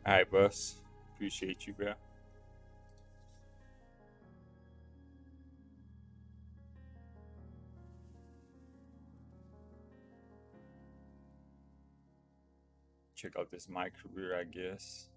All right, boss. Appreciate you, bro. Check out this my career, I guess.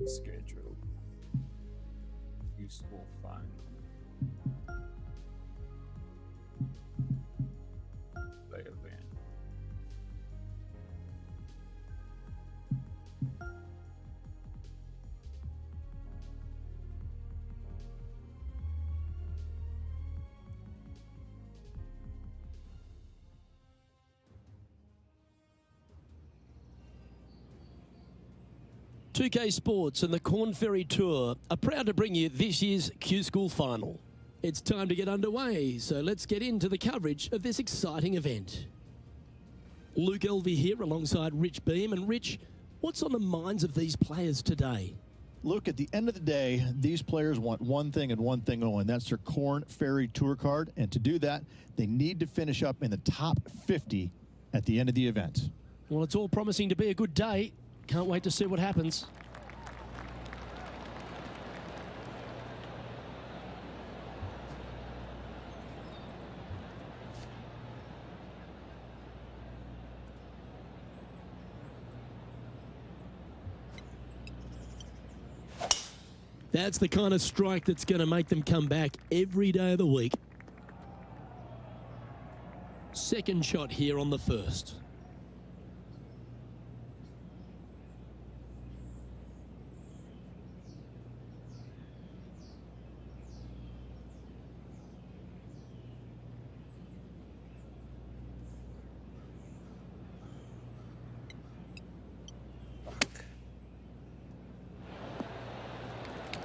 Schedule. Useful fun. Play event. PGA2k Sports and the Corn Ferry Tour are proud to bring you this year's Q School Final. It's time to get underway, so let's get into the coverage of this exciting event. Luke Elvey here alongside Rich Beam. And Rich, what's on the minds of these players today? Look, at the end of the day, these players want one thing and one thing only, and that's their Corn Ferry Tour card. And to do that, they need to finish up in the top 50 at the end of the event. Well, it's all promising to be a good day. Can't wait to see what happens. That's the kind of strike that's going to make them come back every day of the week. Second shot here on the first.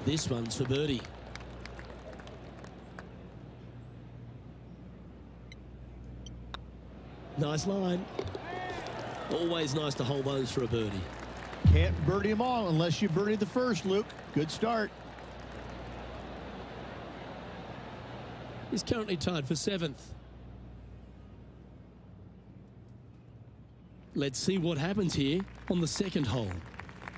This one's for birdie. Nice line. Always nice to hold those for a birdie. Can't birdie them all unless you birdie the first, Luke. Good start. He's currently tied for 7th. Let's see what happens here on the second hole.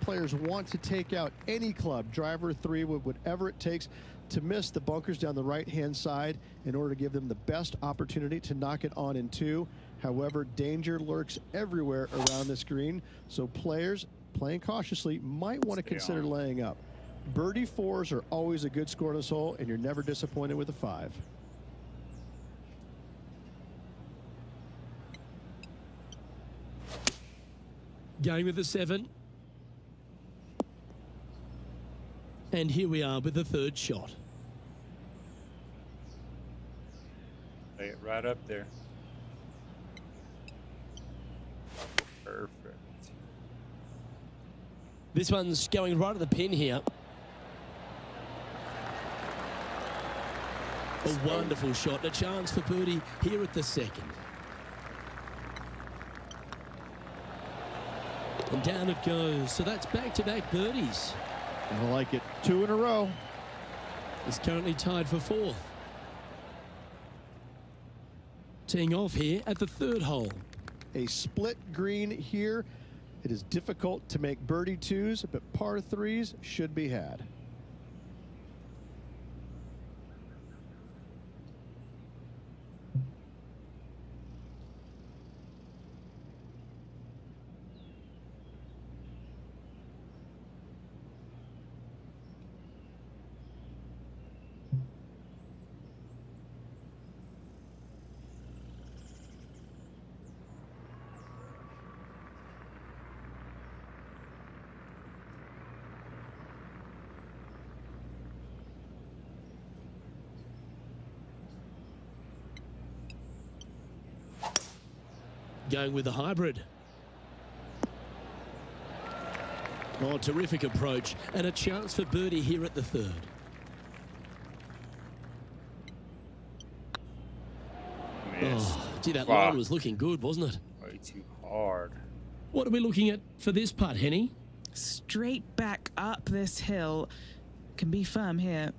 Players want to take out any club, driver, 3 wood, whatever it takes to miss the bunkers down the right-hand side in order to give them the best opportunity to knock it on in 2. However, danger lurks everywhere around this green, so players playing cautiously might want to consider laying up. Birdie 4s are always a good score on this hole, and you're never disappointed with a 5. Going with the 7. And here we are with the third shot. Lay it right up there. Perfect. This one's going right at the pin here. A wonderful shot. A chance for birdie here at the second. And down it goes. So that's back-to-back birdies. I like it. 2 in a row. He's currently tied for 4th. Teeing off here at the third hole. A split green here. It is difficult to make birdie 2s, but par 3s should be had. Going with the hybrid. Oh, terrific approach. And a chance for birdie here at the third. missed. Oh, gee, that Fuck. line was looking good, wasn't it? Way too hard. What are we looking at for this putt, Henny? Straight back up this hill. Can be firm here.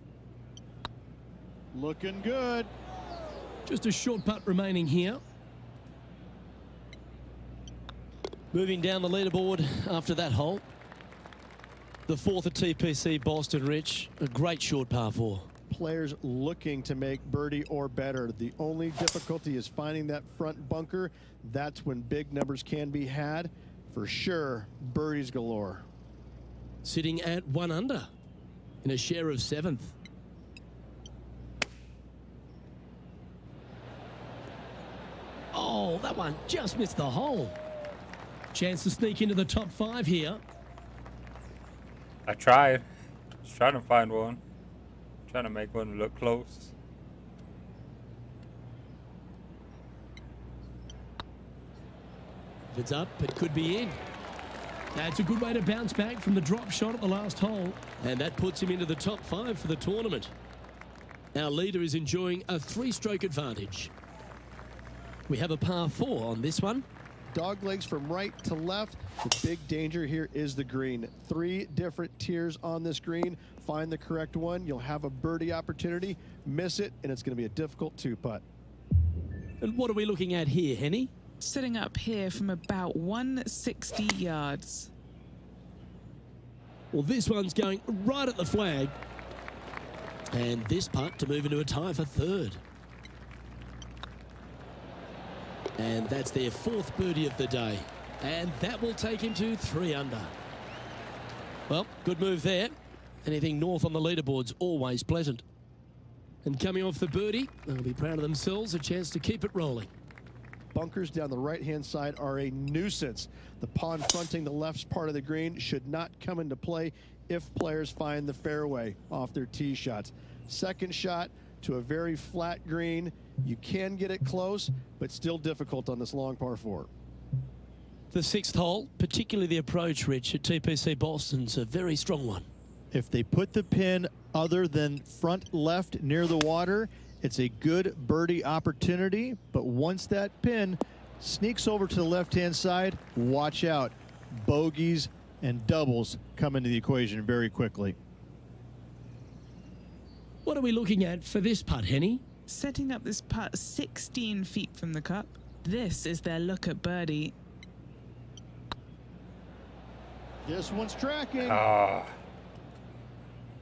Looking good. Just a short putt remaining here. Moving down the leaderboard after that hole. The fourth at TPC Boston, Rich. A great short par four. Players looking to make birdie or better. The only difficulty is finding that front bunker. That's when big numbers can be had. For sure, birdies galore. Sitting at 1 under in a share of 7th. Oh, that one just missed the hole. Chance to sneak into the top 5 here. I tried. Just trying to find one. Trying to make one look close. If it's up, it could be in. That's a good way to bounce back from the drop shot at the last hole. And that puts him into the top 5 for the tournament. Our leader is enjoying a 3-stroke advantage. We have a par 4 on this one. Dog legs from right to left. The big danger here is the green. 3 different tiers on this green. Find the correct one. You'll have a birdie opportunity. Miss it, and it's going to be a difficult 2-putt. And what are we looking at here, Henny? Sitting up here from about 160 yards. Well, this one's going right at the flag. And this putt to move into a tie for 3rd. And that's their 4th birdie of the day. And that will take him to 3 under. Well, good move there. Anything north on the leaderboard's always pleasant. And coming off the birdie, they'll be proud of themselves, a chance to keep it rolling. Bunkers down the right-hand side are a nuisance. The pond fronting the left part of the green should not come into play if players find the fairway off their tee shots. Second shot to a very flat green. You can get it close, but still difficult on this long par 4. The 6th hole, particularly the approach, Rich, at TPC Boston's a very strong one. If they put the pin other than front left near the water, it's a good birdie opportunity. But once that pin sneaks over to the left-hand side, watch out. Bogeys and doubles come into the equation very quickly. What are we looking at for this putt, Henny? Setting up this putt 16 feet from the cup. This is their look at birdie. This one's tracking. Ah.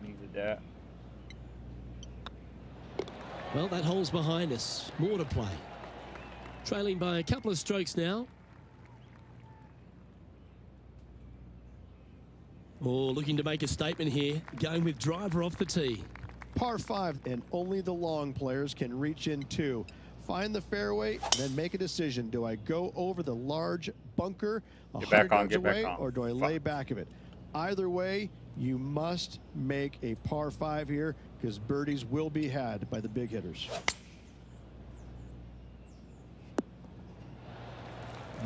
Needed that. Well, that hole's behind us. More to play. Trailing by a couple of strokes now. Oh, looking to make a statement here. Going with driver off the tee. Par 5, and only the long players can reach in 2. Find the fairway, then make a decision. Do I go over the large bunker 100 yards away, or do I lay back of it? Either way, you must make a par 5 here, because birdies will be had by the big hitters.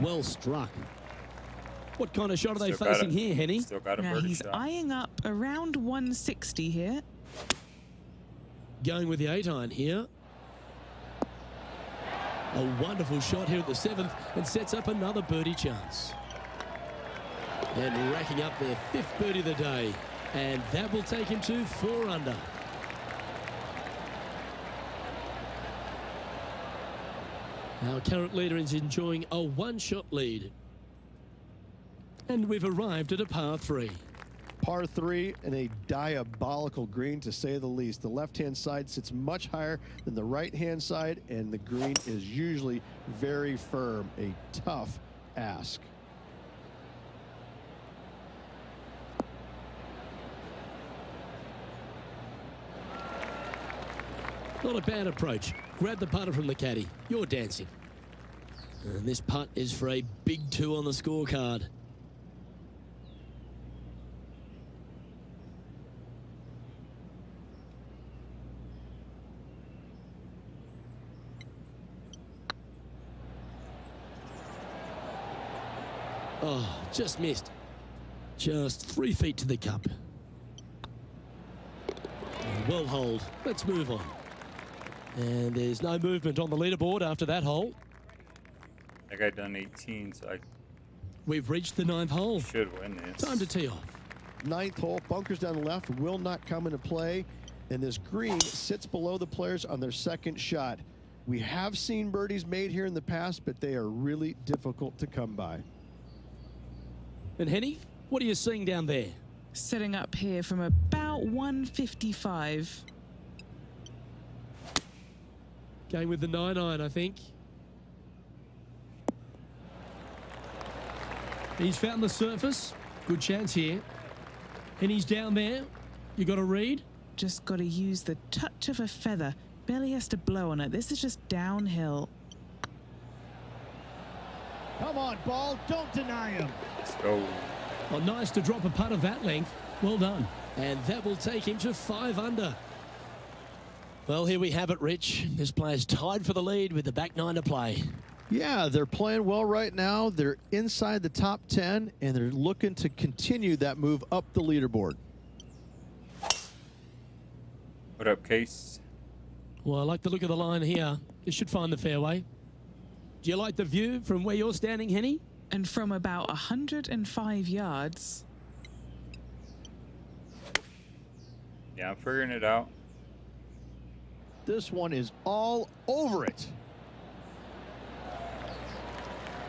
Well struck. What kind of shot are they Still got facing it. here, Henny? Still got a Now birdie he's shot. eyeing up around 160 here. Going with the 8-iron here. A wonderful shot here at the 7th and sets up another birdie chance. And racking up their 5th birdie of the day. And that will take him to 4 under. Our current leader is enjoying a 1-shot lead. And we've arrived at a par 3. Par 3 and a diabolical green, to say the least. The left-hand side sits much higher than the right-hand side, and the green is usually very firm. A tough ask. Not a bad approach. Grab the putter from the caddy. You're dancing. And this putt is for a big 2 on the scorecard. Oh, just missed. Just 3 feet to the cup. Well holed. Let's move on. And there's no movement on the leaderboard after that hole. I got done 18, so I We've reached the 9th hole. should win this. Time to tee off. 9th hole, bunkers down the left will not come into play, and this green sits below the players on their second shot. We have seen birdies made here in the past, but they are really difficult to come by. And Henny, what are you seeing down there? Setting up here from about 155. Going with the 9-iron, I think. He's found the surface. Good chance here. And he's down there. You got to read. Just got to use the touch of a feather. Barely has to blow on it. This is just downhill. Come on, ball. Don't deny him. Let's go. Well, nice to drop a putt of that length. Well done. And that will take him to 5 under. Well, here we have it, Rich. This player's tied for the lead with the back 9 to play. Yeah, they're playing well right now. They're inside the top 10, and they're looking to continue that move up the leaderboard. What up, Case? Well, I like the look of the line here. You should find the fairway. Do you like the view from where you're standing, Henny? And from about 105 yards. Yeah, I'm figuring it out. This one is all over it.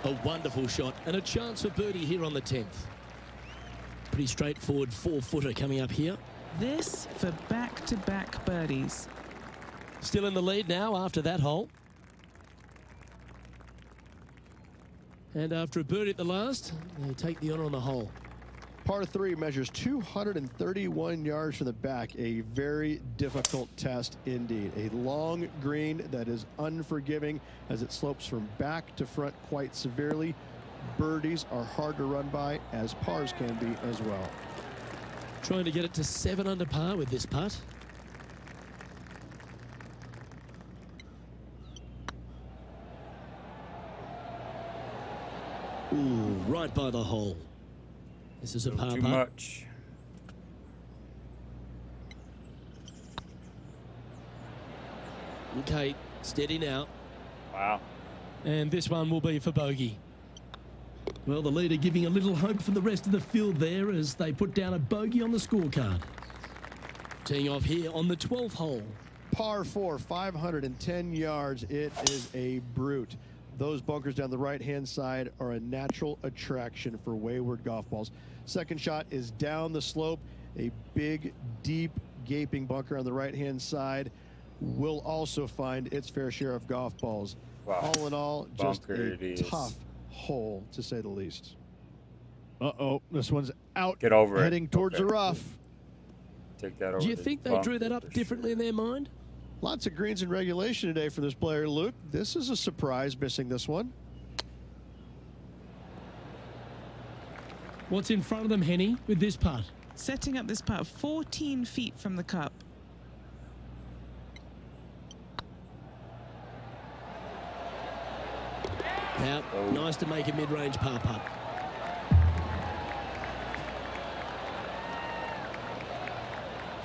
A wonderful shot and a chance for birdie here on the 10th. Pretty straightforward 4-footer coming up here. This for back-to-back birdies. Still in the lead now after that hole. And after a birdie at the last, they take the honor on the hole. Par 3 measures 231 yards from the back. A very difficult test indeed. A long green that is unforgiving as it slopes from back to front quite severely. Birdies are hard to run by, as pars can be as well. Trying to get it to 7 under par with this putt. Ooh, right by the hole. This is a par Too putt. much. Okay, steady now. Wow. And this one will be for bogey. Well, the leader giving a little hope for the rest of the field there as they put down a bogey on the scorecard. Teeing off here on the 12th hole. Par 4, 510 yards. It is a brute. Those bunkers down the right-hand side are a natural attraction for wayward golf balls. Second shot is down the slope. A big, deep, gaping bunker on the right-hand side will also find its fair share of golf balls. Wow. All in all, just Bunker it a is. tough hole, to say the least. Uh-oh, this one's out. Get over it. Heading towards the Okay. rough. Take that over. Do you the think they bunker drew that up for differently in sure. their mind? Lots of greens in regulation today for this player, Luke. This is a surprise, missing this one. What's in front of them, Henny, with this putt? Setting up this putt 14 feet from the cup. Out. Oh. Nice to make a mid-range par putt.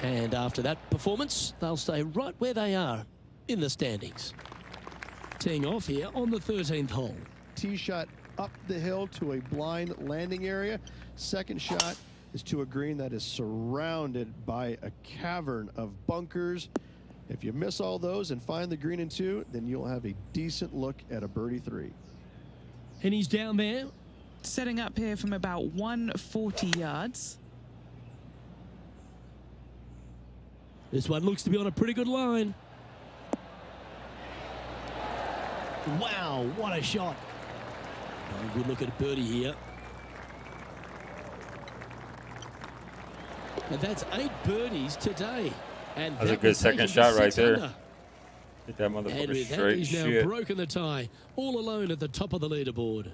And after that performance, they'll stay right where they are in the standings. Teeing off here on the 13th hole. Tee shot up the hill to a blind landing area. Second shot is to a green that is surrounded by a cavern of bunkers. If you miss all those and find the green in 2, then you'll have a decent look at a birdie 3. And he's down there. Setting up here from about 140 yards. This one looks to be on a pretty good line. Wow, what a shot. Oh, good look at a birdie here. And that's 8 birdies today. And That's a that good will take second him to shot right 6 there. under. Hit that And motherfucker with that, straight. he's now Shit. broken the tie, all alone at the top of the leaderboard.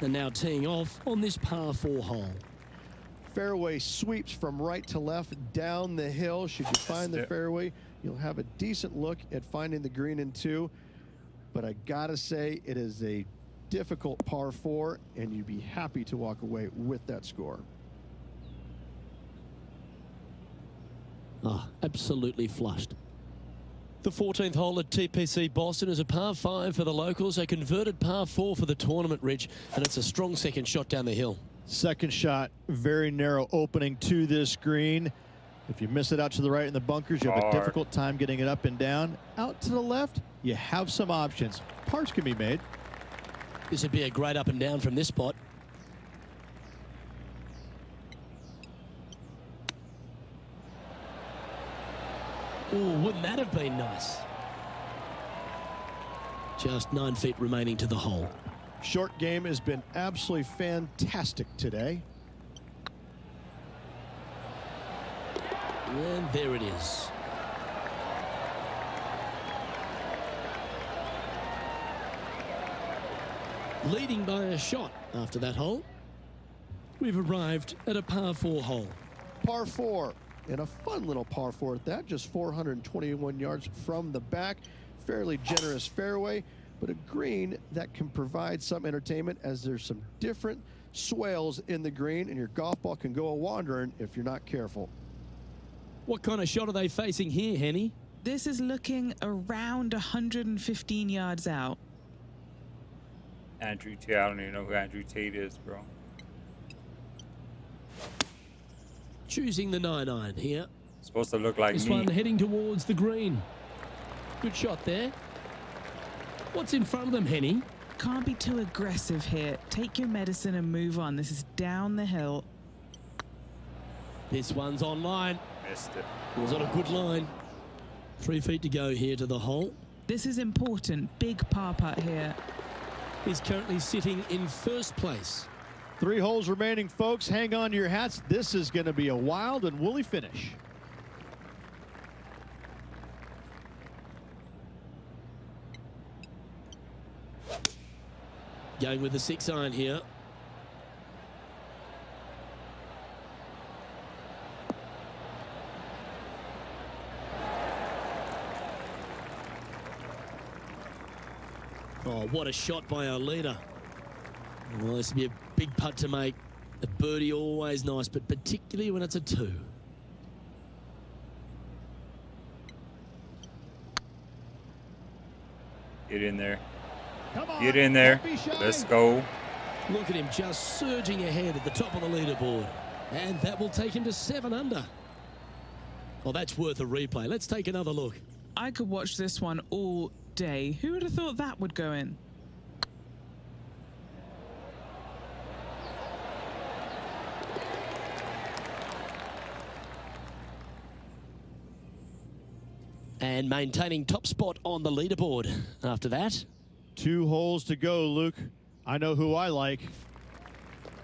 And now teeing off on this par 4 hole. Fairway sweeps from right to left down the hill. Should you find the it. fairway, you'll have a decent look at finding the green in 2. But I gotta say, it is a difficult par 4, and you'd be happy to walk away with that score. Oh, absolutely flushed. The 14th hole at TPC Boston is a par 5 for the locals, a converted par 4 for the tournament, Rich, and it's a strong second shot down the hill. Second shot, very narrow opening to this green. If you miss it out to the right in the bunkers, you have a difficult time getting it up and down. Out to the left, you have some options. Pars can be made. This would be a great up and down from this spot. Oh, wouldn't that have been nice? Just 9 feet remaining to the hole. Short game has been absolutely fantastic today. And there it is. Leading by a shot after that hole. We've arrived at a par 4 hole. Par 4, and a fun little par 4 at that, just 421 yards from the back. Fairly generous fairway, but a green that can provide some entertainment as there's some different swales in the green, and your golf ball can go a-wandering if you're not careful. What kind of shot are they facing here, Henny? This is looking around 115 yards out. Andrew T. I don't even know who Andrew Tate is, bro. Choosing the 9-iron here. Supposed to look like This me. one heading towards the green. Good shot there. What's in front of them, Henny? Can't be too aggressive here. Take your medicine and move on. This is down the hill. This one's on line. Missed it. It was on a good line. 3 feet to go here to the hole. This is important. Big par putt here. He's currently sitting in first place. 3 holes remaining, folks. Hang on to your hats. This is going to be a wild and woolly finish. Going with the 6-iron here. Oh, what a shot by our leader. Well, this would be a big putt to make. A birdie always nice, but particularly when it's a 2. Get in there. Come on, Get in there. don't be shy. Let's go. Look at him just surging ahead at the top of the leaderboard. And that will take him to 7 under. Well, that's worth a replay. Let's take another look. I could watch this one all day. Who would have thought that would go in? And maintaining top spot on the leaderboard after that. 2 holes to go, Luke. I know who I like.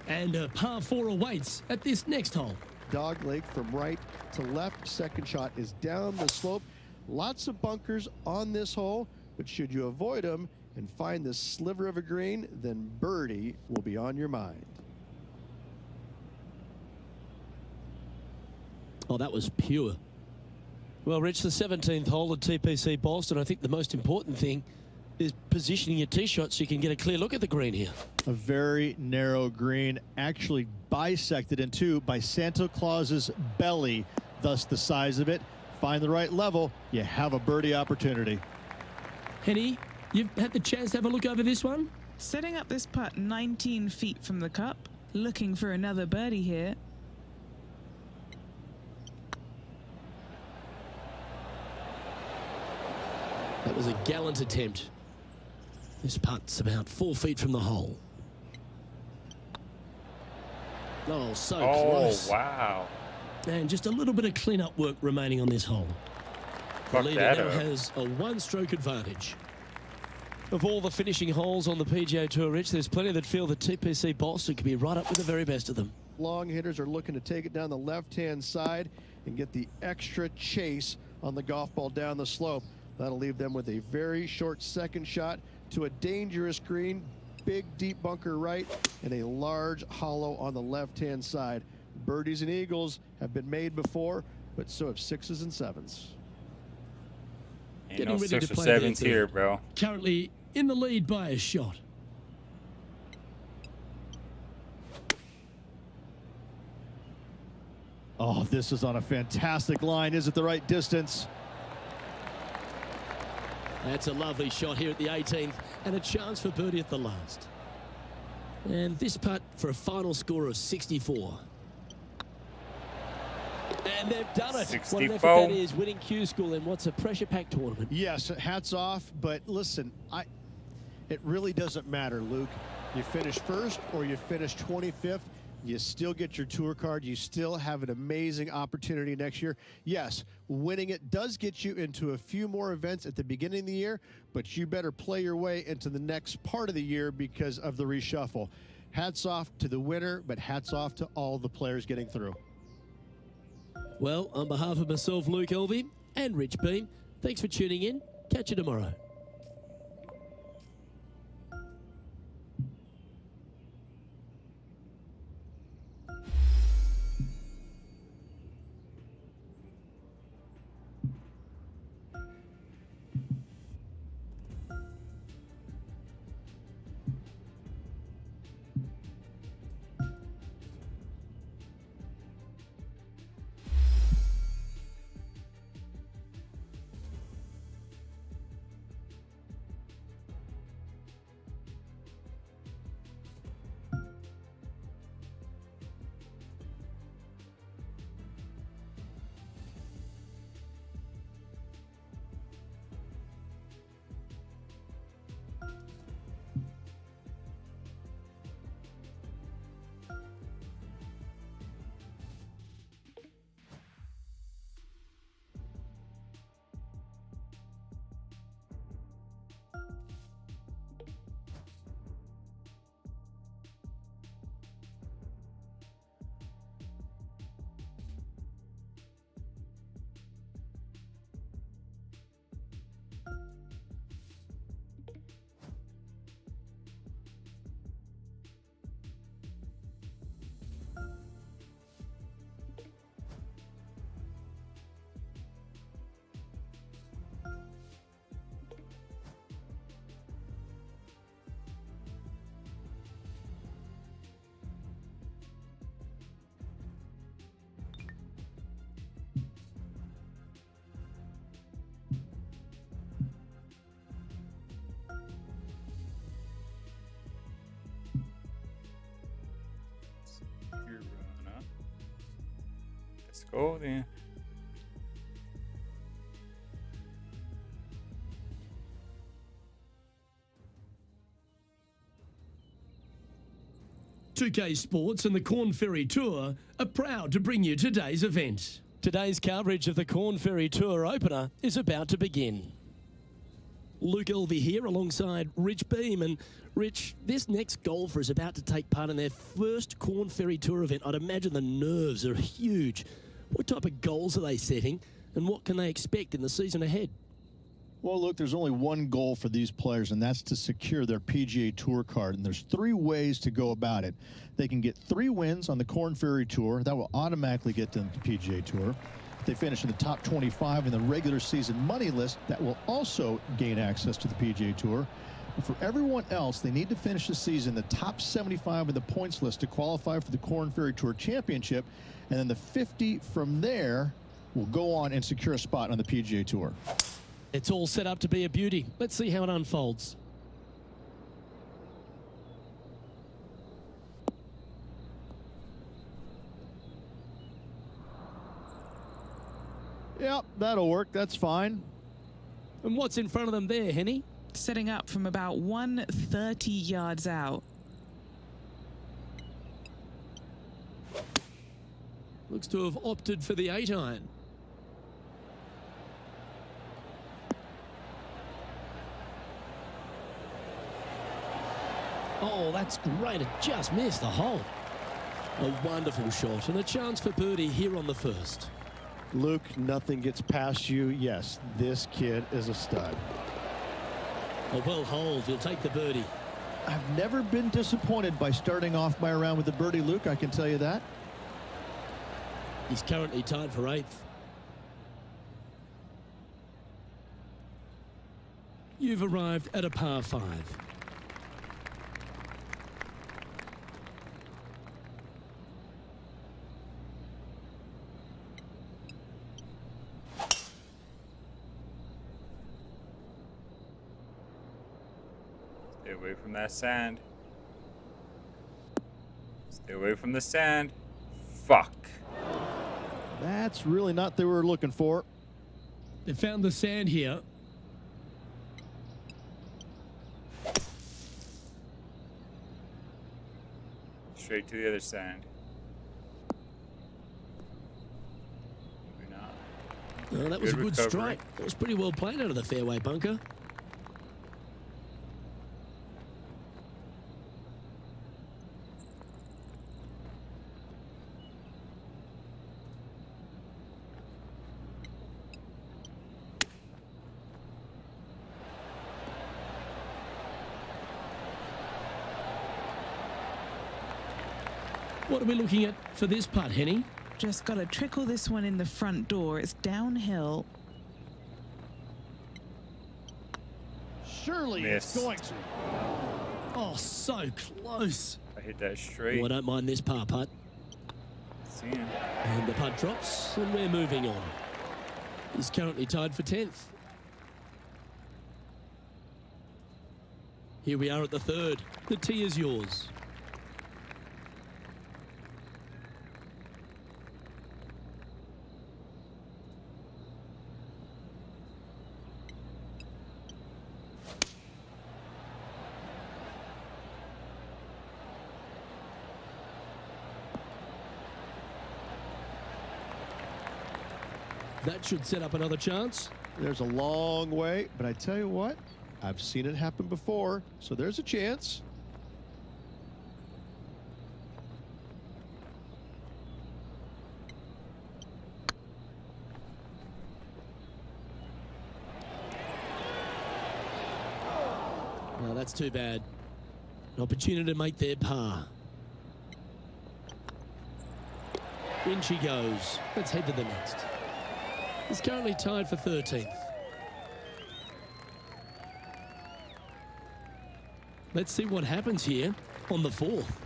And a par 4 awaits at this next hole. Dog leg from right to left. Second shot is down the slope. Lots of bunkers on this hole, but should you avoid them and find this sliver of a green, then birdie will be on your mind. Oh, that was pure. Well, Rich, the 17th hole at TPC Boston, I think the most important thing is positioning your tee shot so you can get a clear look at the green here. A very narrow green, actually bisected in 2 by Santa Claus's belly, thus the size of it. Find the right level, you have a birdie opportunity. Henny, you've had the chance to have a look over this one? Setting up this putt 19 feet from the cup. Looking for another birdie here. That was a gallant attempt. This putt's about 4 feet from the hole. Oh, so close. Oh, wow. And just a little bit of clean-up work remaining on this hole. The Fuck leader that now up. has a 1-stroke advantage. Of all the finishing holes on the PGA Tour, Rich, there's plenty that feel that TPC Boston could be right up with the very best of them. Long hitters are looking to take it down the left-hand side and get the extra chase on the golf ball down the slope. That'll leave them with a very short second shot to a dangerous green, big deep bunker right, and a large hollow on the left-hand side. Birdies and eagles have been made before, but so have 6s and 7s. Ain't Getting no ready 6 to or play 7s their here, third. bro. Currently in the lead by a shot. Oh, this is on a fantastic line. Is it the right distance? That's a lovely shot here at the 18th and a chance for birdie at the last. And this putt for a final score of 64. And they've done it. 64. What an effort that is, winning Q School in what's a pressure-packed tournament. Yes, hats off, but listen, it really doesn't matter, Luke. You finish first or you finish 25th, you still get your tour card. You still have an amazing opportunity next year. Yes, winning it does get you into a few more events at the beginning of the year, but you better play your way into the next part of the year because of the reshuffle. Hats off to the winner, but hats off to all the players getting through. Well, on behalf of myself, Luke Elvey, and Rich Beam, thanks for tuning in. Catch you tomorrow. Let's go then. .2k Sports and the Corn Ferry Tour are proud to bring you today's event. Today's coverage of the Corn Ferry Tour opener is about to begin. Luke Elvey here alongside Rich Beam. And Rich, this next golfer is about to take part in their first Corn Ferry Tour event. I'd imagine the nerves are huge. What type of goals are they setting and what can they expect in the season ahead? Well, look, there's only one goal for these players, and that's to secure their PGA Tour card. And there's 3 ways to go about it. They can get 3 wins on the Corn Ferry Tour. That will automatically get them to the PGA Tour. If they finish in the top 25 in the regular season money list, that will also gain access to the PGA Tour. But for everyone else, they need to finish the season in the top 75 in the points list to qualify for the Corn Ferry Tour Championship. And then the 50 from there will go on and secure a spot on the PGA Tour. It's all set up to be a beauty. Let's see how it unfolds. Yep, that'll work. That's fine. And what's in front of them there, Henny? Setting up from about 130 yards out. Looks to have opted for the 8-iron. Oh, that's great. It just missed the hole. A wonderful shot and a chance for birdie here on the first. Luke, nothing gets past you. Yes, this kid is a stud. A well holed. He'll take the birdie. I've never been disappointed by starting off my round with a birdie, Luke. I can tell you that. He's currently tied for 8th. You've arrived at a par 5. Stay away from that sand. Stay away from the sand. Fuck. That's really not what they were looking for. They found the sand here. Straight to the other sand. Maybe not. Oh, that was a good recovery. strike. That was pretty well played out of the fairway bunker. What are we looking at for this putt, Henny? Just got to trickle this one in the front door. It's downhill. Surely Missed. it's going to. Oh, so close. I hit that straight. Oh, I don't mind this par putt. See him. And the putt drops, and we're moving on. He's currently tied for 10th. Here we are at the third. The tee is yours. That should set up another chance. There's a long way, but I tell you what, I've seen it happen before, so there's a chance. Oh, that's too bad. An opportunity to make their par. In she goes. Let's head to the next. He's currently tied for 13th. Let's see what happens here on the fourth.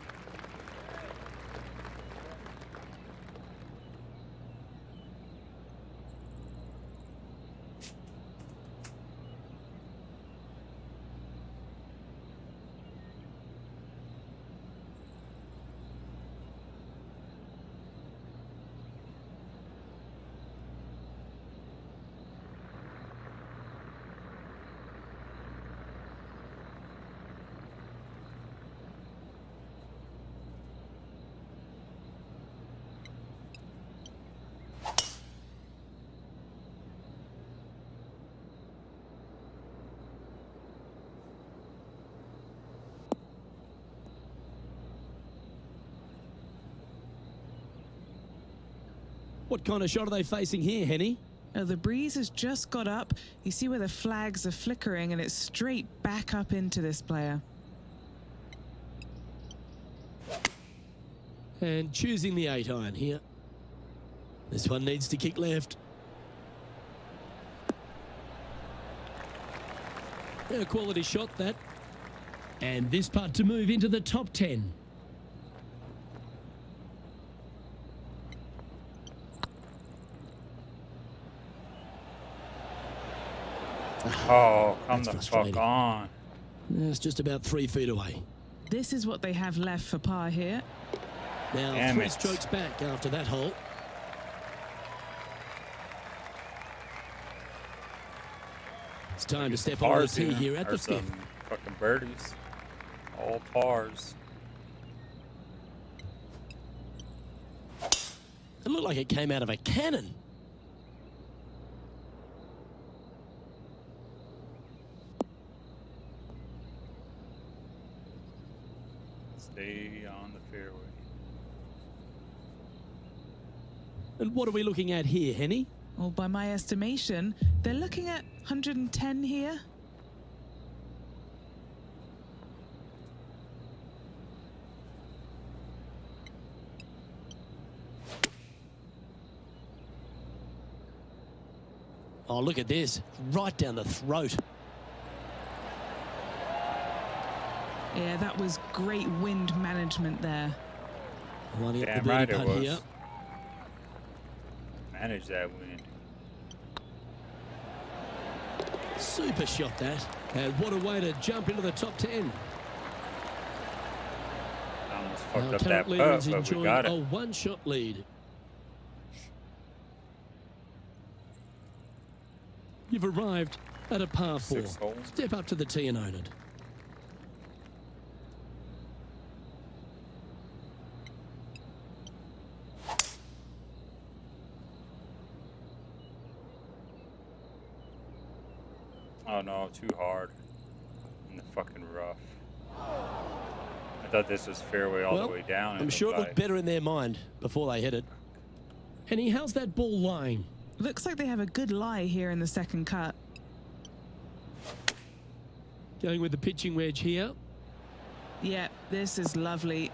What kind of shot are they facing here, Henny? Oh, the breeze has just got up. You see where the flags are flickering, and it's straight back up into this player. And choosing the 8-iron here. This one needs to kick left. A quality shot, that. And this putt to move into the top 10. Oh, come That's the frustrating. fuck on. It's just about 3 feet away. This is what they have left for par here. Now Damn 3 it. strokes back after that hole. It's time to step on the Pars tee here at or the some 5th. fucking birdies. All pars. It looked like it came out of a cannon. Stay on the fairway. And what are we looking at here, Henny? Well, by my estimation, they're looking at 110 here. Oh, look at this. Right down the throat. Yeah, that was great wind management there. Lining up Damn the right birdie it putt was. here. Manage that wind. Super shot that. And what a way to jump into the top 10. Almost Our fucked up that current leader is putt, but we enjoying got a it. one-shot lead. You've arrived at a par 4. 6 hole. Step up to the tee and own it. Oh no, too hard. In the fucking rough. I thought this was fairway all the way down. I'm sure it looked better in their mind before they hit it. Henny, how's that ball lying? Looks like they have a good lie here in the second cut. Going with the pitching wedge here. Yeah, this is lovely.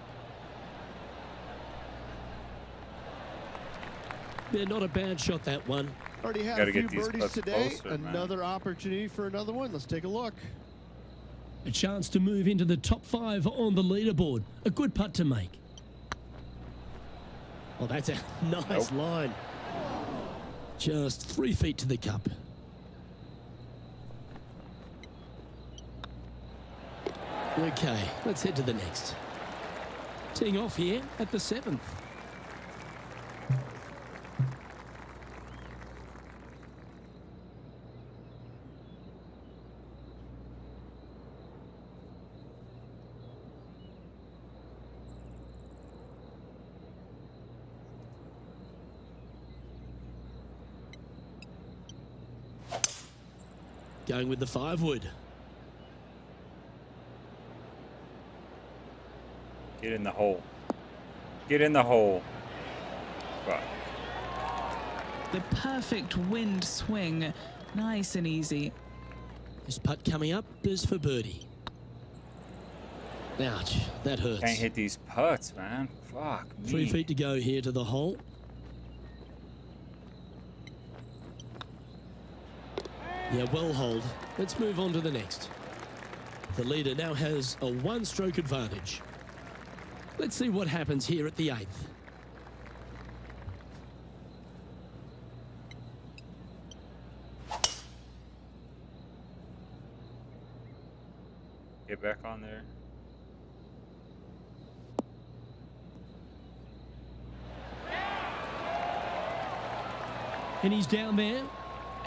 They're not a bad shot, that one. Already had Gotta a few get these birdies putts today. closer, man. Another opportunity for another one. Let's take a look. A chance to move into the top 5 on the leaderboard. A good putt to make. Oh, that's a nice line. Just 3 feet to the cup. Okay, let's head to the next. Teeing off here at the 7th. Going with the 5-wood. Get in the hole. Get in the hole. Fuck. The perfect wind swing. Nice and easy. This putt coming up is for birdie. Ouch, that hurts. Can't hit these putts, man. Fuck me. 3 feet to go here to the hole. Yeah, well hold. Let's move on to the next. The leader now has a 1-stroke advantage. Let's see what happens here at the 8th. Get back on there. And he's down there.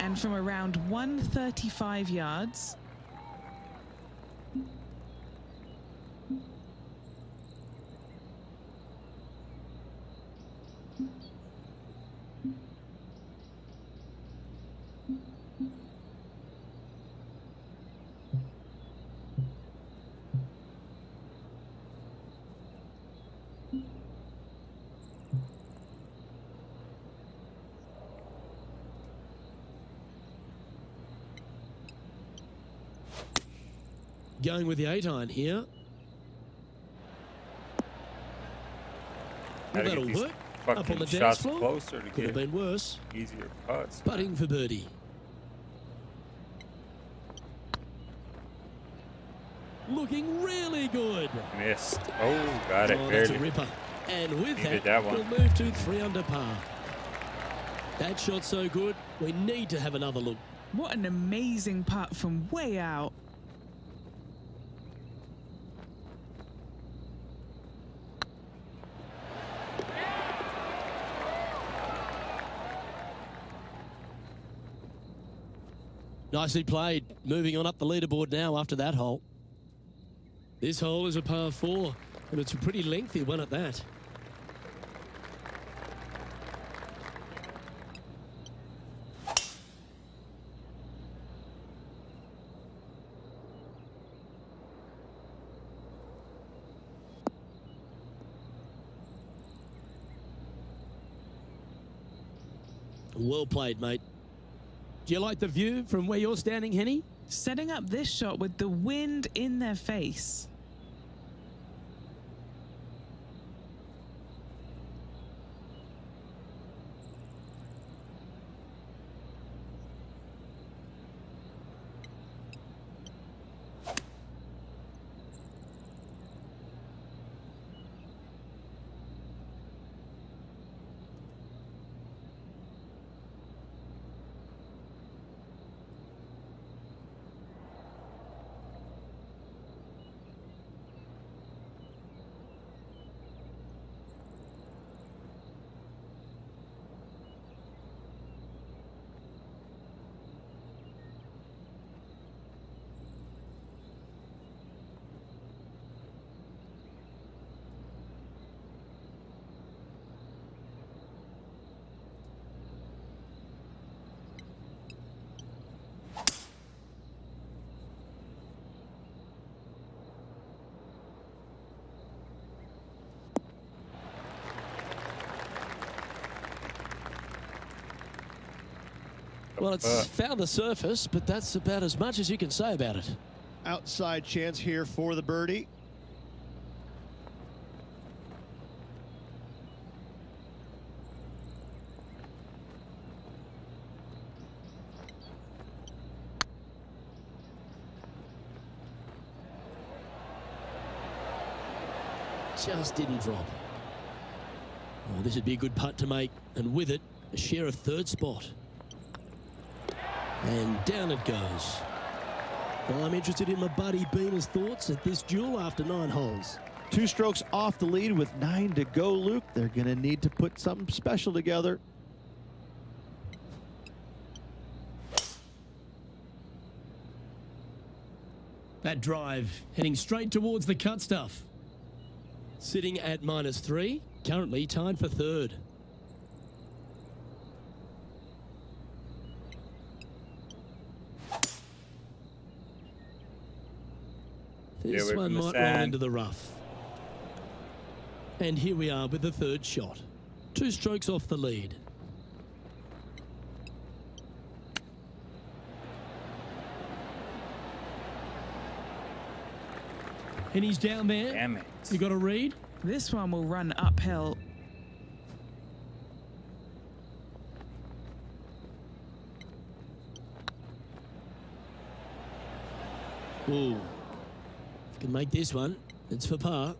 And from around 135 yards, Going with the 8-iron here. Well, Gotta that'll get these work. Up on fucking the dance shots floor. closer to Could have get been worse. easier putts. Putting for birdie. Looking really good. Missed. Oh, got it. Oh, that's a Barely. ripper. And with Needed that, that one. we'll move to 3 under par. That shot's so good, we need to have another look. what an amazing putt from way out. Nicely played. Moving on up the leaderboard now after that hole. This hole is a par 4, and it's a pretty lengthy one at that. Well played, mate. Do you like the view from where you're standing, Henny? Setting up this shot with the wind in their face. Well, it's found the surface, but that's about as much as you can say about it. Outside chance here for the birdie. Just didn't drop. Oh, this would be a good putt to make, and with it, a share of third spot. And down it goes. Well, I'm interested in my buddy Beamer's thoughts at this duel after 9 holes. 2 strokes off the lead with 9 to go, Luke. They're going to need to put something special together. That drive heading straight towards the cut stuff. Sitting at -3, currently tied for third. This one might roll into the rough. And here we are with the third shot. 2 strokes off the lead. And he's down there. Damn it. You got a read? This one will run uphill. Ooh. Can make this one. It's for par.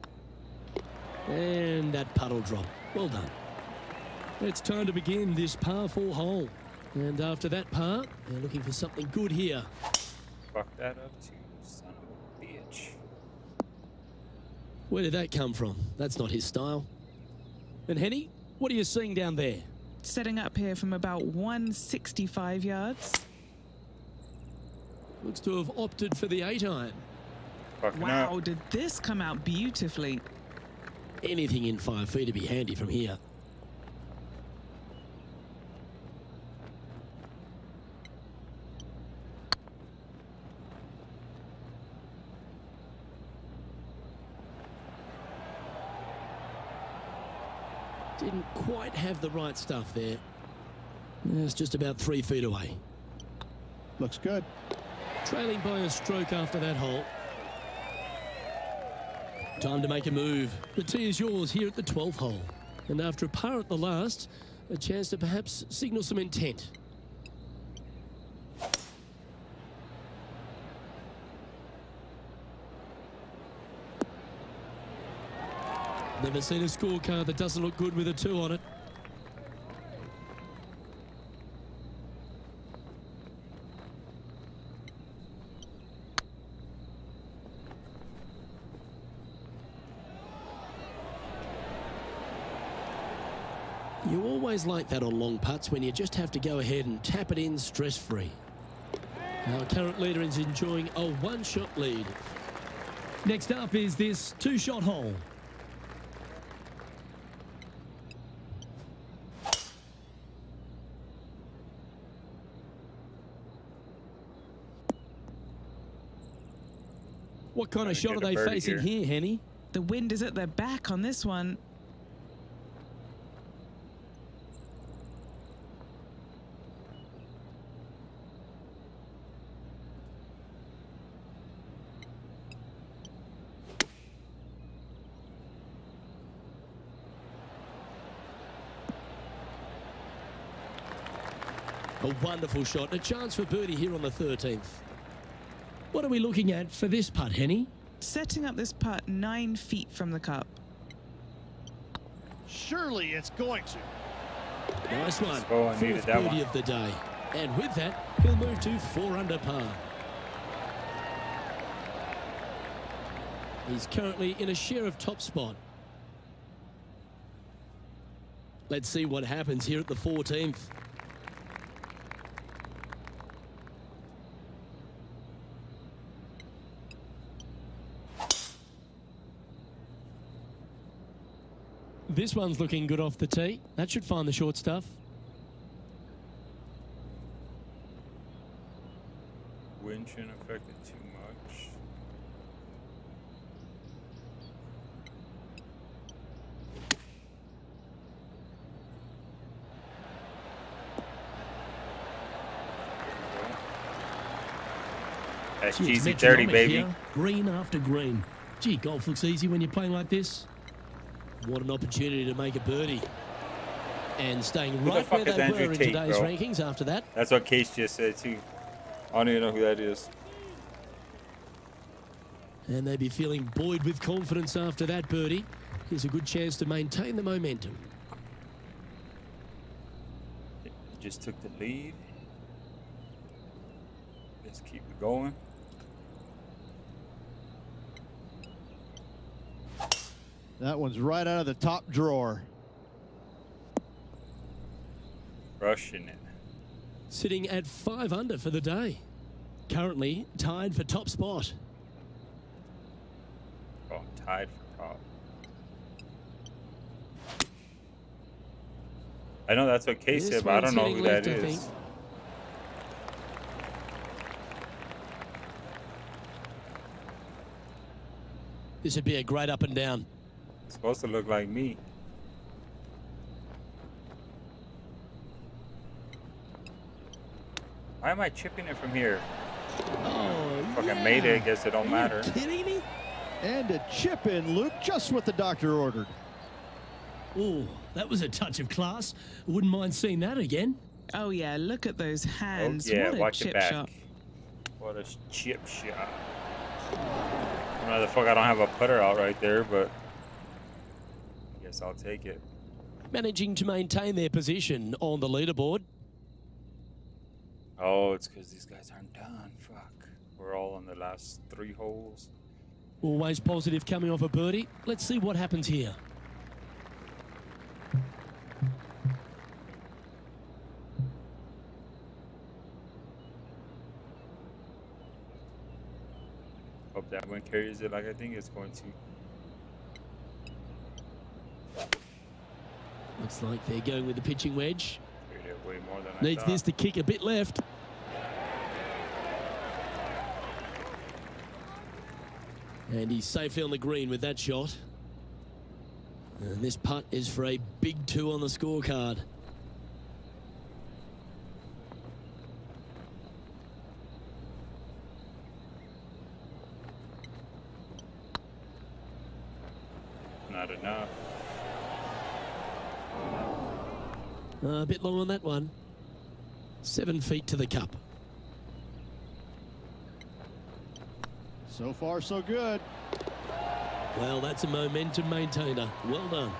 And that putt'll drop. Well done. It's time to begin this par 4 hole. And after that par, they're looking for something good here. Fuck that up too, son of a bitch. Where did that come from? That's not his style. And Henny, what are you seeing down there? Setting up here from about 165 yards. Looks to have opted for the 8-iron. Fucking Wow, up. did this come out beautifully? Anything in 5 feet to be handy from here. Didn't quite have the right stuff there. It's just about 3 feet away. Looks good. Trailing by a stroke after that hole. Time to make a move. The tee is yours here at the 12th hole. And after a par at the last, a chance to perhaps signal some intent. Never seen a scorecard that doesn't look good with a 2 on it. You always like that on long putts when you just have to go ahead and tap it in stress-free. Our current leader is enjoying a 1-shot lead. Next up is this 2-shot hole. What kind of shot are they facing here, Henny? The wind is at their back on this one. A wonderful shot. A chance for birdie here on the 13th. What are we looking at for this putt, Henny? Setting up this putt 9 feet from the cup. Surely it's going to. Nice one. Oh, I needed Fourth that birdie one. of the day. And with that, he'll move to 4 under par. He's currently in a share of top spot. Let's see what happens here at the 14th. This one's looking good off the tee. That should find the short stuff. Wind shouldn't affect it too much. That's Gee, it's GC 30, metronomic baby. here. Green after green. Gee, golf looks easy when you're playing like this. What an opportunity to make a birdie. And staying the right fuck where is they Andrew were in Tate, today's bro? rankings after that. That's what Case just said, too. I don't even know who that is. And they'd be feeling buoyed with confidence after that birdie. Here's a good chance to maintain the momentum. He just took the lead. Let's keep it going. That one's right out of the top drawer. Rushing it. Sitting at 5 under for the day. Currently tied for top spot. Oh, I'm tied for top. I know that's what Case This said, but I don't one's know hitting who that left, I is. think. This would be a great up and down. It's supposed to look like me. Why am I chipping it from here? Oh, Fucking yeah. made it. I guess it don't Are matter. you kidding me? And a chip in, Luke, just what the doctor ordered. Oh, that was a touch of class. Wouldn't mind seeing that again. Oh yeah, look at those Oh hands. yeah, What a watch it chip back. shot. What a chip shot. I don't know the fuck I don't have a putter out right there, but I guess I'll take it. Managing to maintain their position on the leaderboard. Oh, it's because these guys aren't done. Fuck. We're all on the last 3 holes. Always positive coming off a birdie. Let's see what happens here. Hope that one carries it like I think it's going to. Looks like they're going with the pitching wedge. Carried it way more than I Needs thought. this to kick a bit left. And he's safely on the green with that shot. And this putt is for a big 2 on the scorecard. Not enough. A bit long on that one. 7 feet to the cup. So far, so good. Well, that's a momentum maintainer. Well done.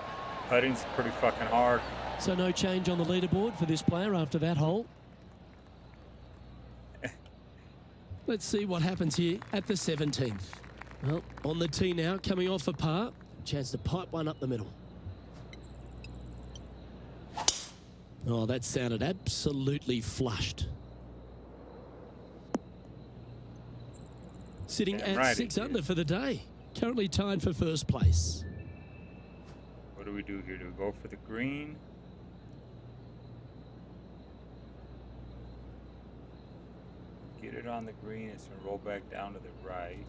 Putting's pretty fucking hard. So no change on the leaderboard for this player after that hole. Let's see what happens here at the 17th. Well, on the tee now, coming off a par. Chance to pipe one up the middle. Oh, that sounded absolutely flushed. Sitting Damn at right 6 it under is. for the day. Currently tied for first place. What do we do here? Do we go for the green? Get it on the green. It's going to roll back down to the right.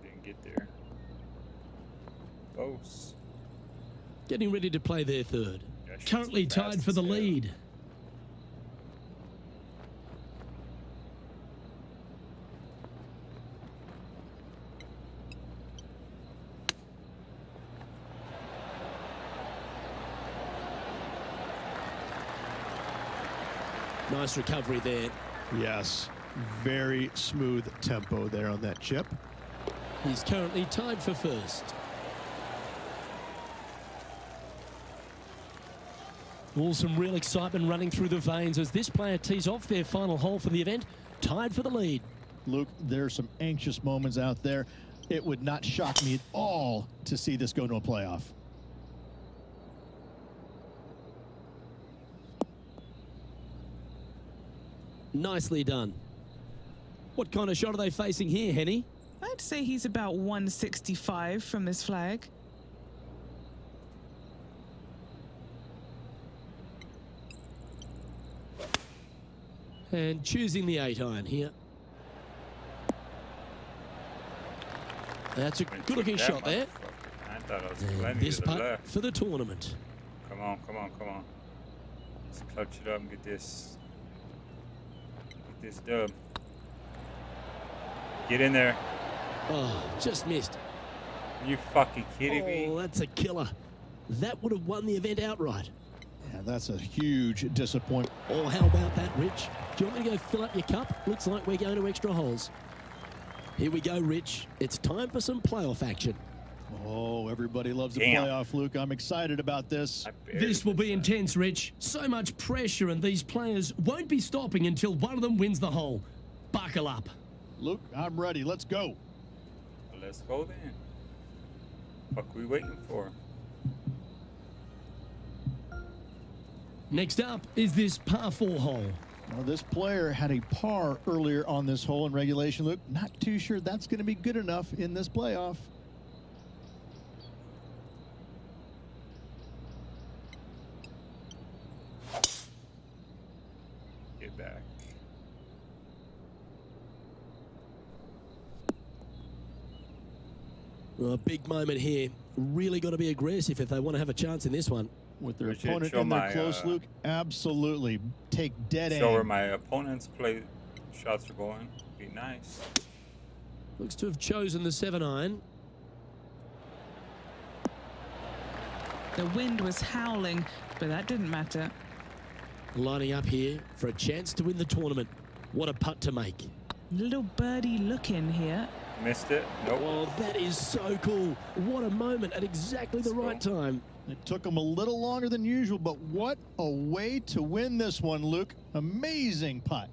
Didn't get there. Close. Getting ready to play their third. Yeah, shit's Currently fast tied for as the hell. lead. Nice recovery there. Yes, very smooth tempo there on that chip. He's currently tied for first. Well, some real excitement running through the veins as this player tees off their final hole for the event, tied for the lead. Luke, there's some anxious moments out there. It would not shock me at all to see this go to a playoff. Nicely done. What kind of shot are they facing here, Henny? I'd say he's about 165 from this flag. And choosing the 8-iron here. That's a good-looking That shot there. motherfucker. I thought I was And landing this to the putt left. for the tournament. Come on, come on, come on. Let's clutch it up and get this. Get this dub. Get in there. Oh, just missed. Are you fucking kidding me? Oh, that's a killer. That would have won the event outright. Yeah, that's a huge disappointment. Oh, how about that, Rich? Do you want me to go fill up your cup? Looks like we're going to extra holes. Here we go, Rich. It's time for some playoff action. Oh, everybody loves a Damn. playoff, Luke. I'm excited about this. This will be intense, Rich. So much pressure, and these players won't be stopping until one of them wins the hole. Buckle up. Luke, I'm ready. Let's go. Well, let's go then. Fuck we waiting for? Next up is this par 4 hole. Well, this player had a par earlier on this hole in regulation, Luke. Not too sure that's going to be good enough in this playoff. Get back. Well, a big moment here. Really got to be aggressive if they want to have a chance in this one. With their Richard, opponent show in there my, close, Luke, absolutely take dead aim. Show where my opponent's play shots are going. Be nice. Looks to have chosen the 7-iron. The wind was howling, but that didn't matter. Lining up here for a chance to win the tournament. What a putt to make. Little birdie look in here. Missed it. Nope. Oh, that is so cool. What a moment at exactly the right time. It took him a little longer than usual, but what a way to win this one, Luke. Amazing putt.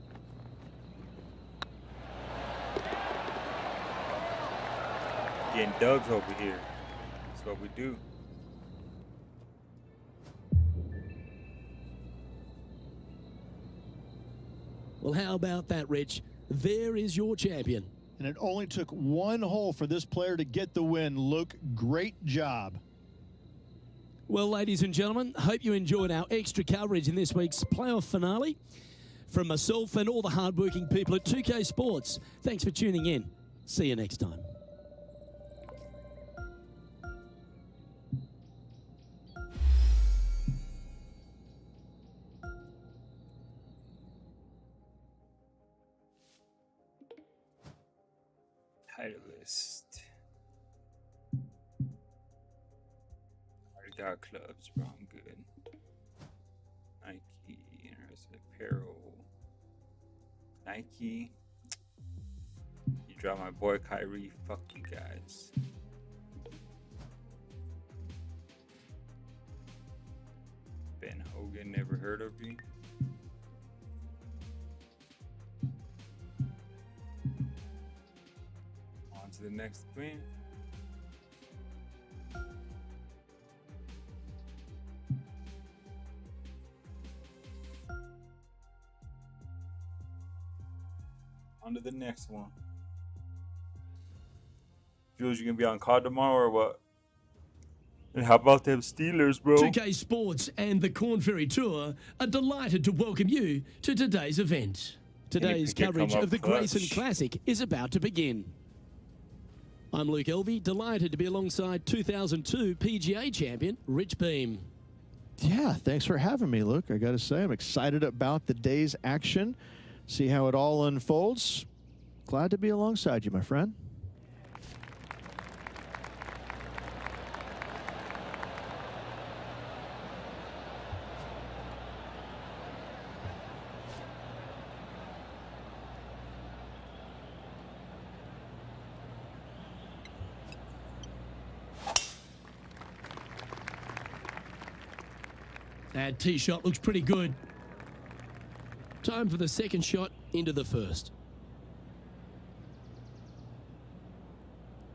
Getting dubs over here. That's what we do. Well, how about that, Rich? There is your champion. And it only took one hole for this player to get the win. Luke, great job. Well, ladies and gentlemen, hope you enjoyed our extra coverage in this week's playoff finale. From myself and all the hardworking people at 2K Sports, thanks for tuning in. See you next time. Titleist. Already got clubs, bro. I'm good. Nike, interesting apparel. Nike. You drop my boy Kyrie. Fuck you guys. Ben Hogan, never heard of you. On to the next win. On to the next one. Jules, you gonna be on card tomorrow or what? And how about them Steelers, bro? 2K Sports and the Corn Ferry Tour are delighted to welcome you to today's event. Today's pick it, coverage come up of the clutch. Grayson Classic is about to begin. I'm Luke Elvey, delighted to be alongside 2002 PGA champion Rich Beam. Yeah, thanks for having me, Luke. I got to say, I'm excited about the day's action. See how it all unfolds. Glad to be alongside you, my friend. That tee shot looks pretty good. Time for the second shot into the first.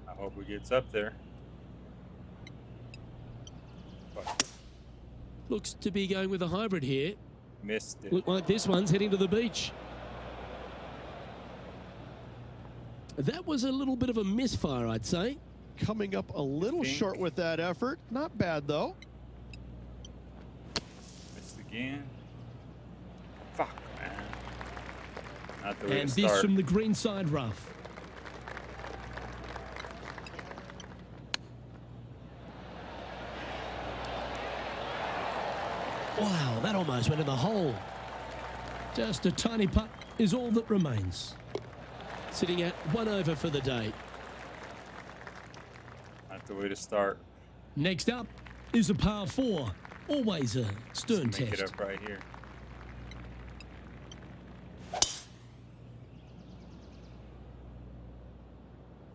I hope he gets up there. Fuck. Looks to be going with a hybrid here. Missed it. Look like this one's heading to the beach. That was a little bit of a misfire, I'd say. Coming up a little short with that effort. Not bad, though. Missed again. Fuck, man. Not the way And to this start. from the green side rough. Wow, that almost went in the hole. Just a tiny putt is all that remains. Sitting at 1 over for the day. Not the way to start. Next up is a par 4. Always a stern Just make test. it up right here.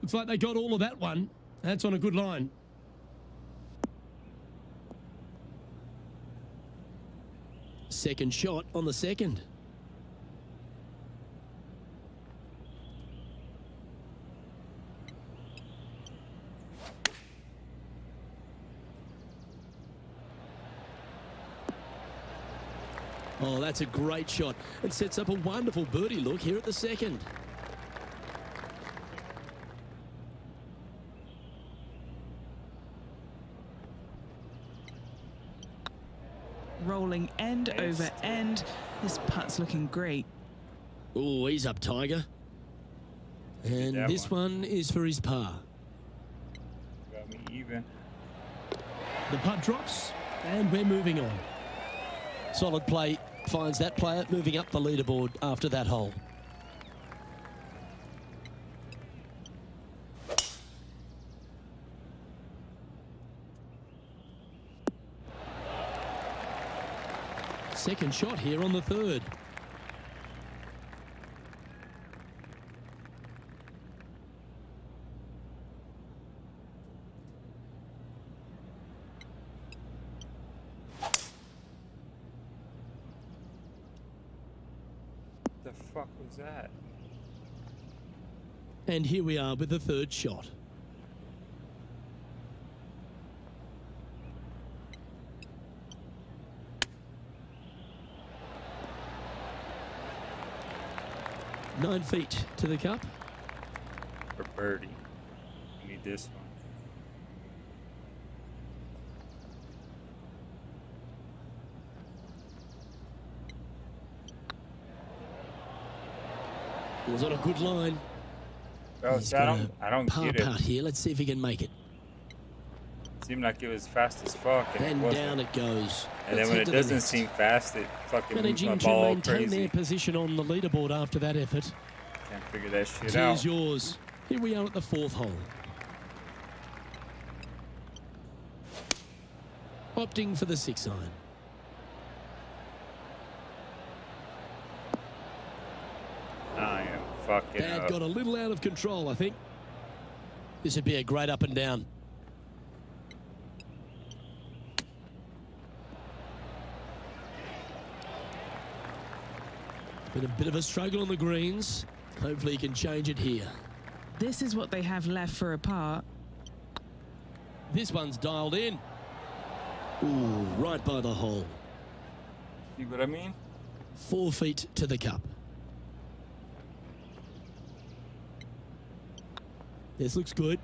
Looks like they got all of that one. That's on a good line. Second shot on the second. Oh, that's a great shot. It sets up a wonderful birdie look here at the second. Rolling end over end. This putt's looking great. Oh, he's up, Tiger. And that this one is for his par. Got me even. The putt drops, and we're moving on. Solid play finds that player moving up the leaderboard after that hole. Second shot here on the third. The fuck was that? And here we are with the third shot. Nine feet to the cup. For birdie. We need this one. It was on a good line. Bro, He's see, I got a don't par get it. putt here. Let's see if he can make it. Seemed like it was fast as fuck, and it And wasn't. down it goes. And Let's then when head it to the doesn't next. seem fast, it fucking moves Managing my to ball maintain crazy. their position on the leaderboard after that effort. Can't figure that shit Here's out. yours. Here we are at the fourth hole. Opting for the 6-iron. I am fucking Dad up. got a little out of control, I think. This would be a great up and down. Been a bit of a struggle on the greens. Hopefully he can change it here. This is what they have left for a par. This one's dialed in. Ooh, right by the hole. See what I mean? 4 feet to the cup. This looks good.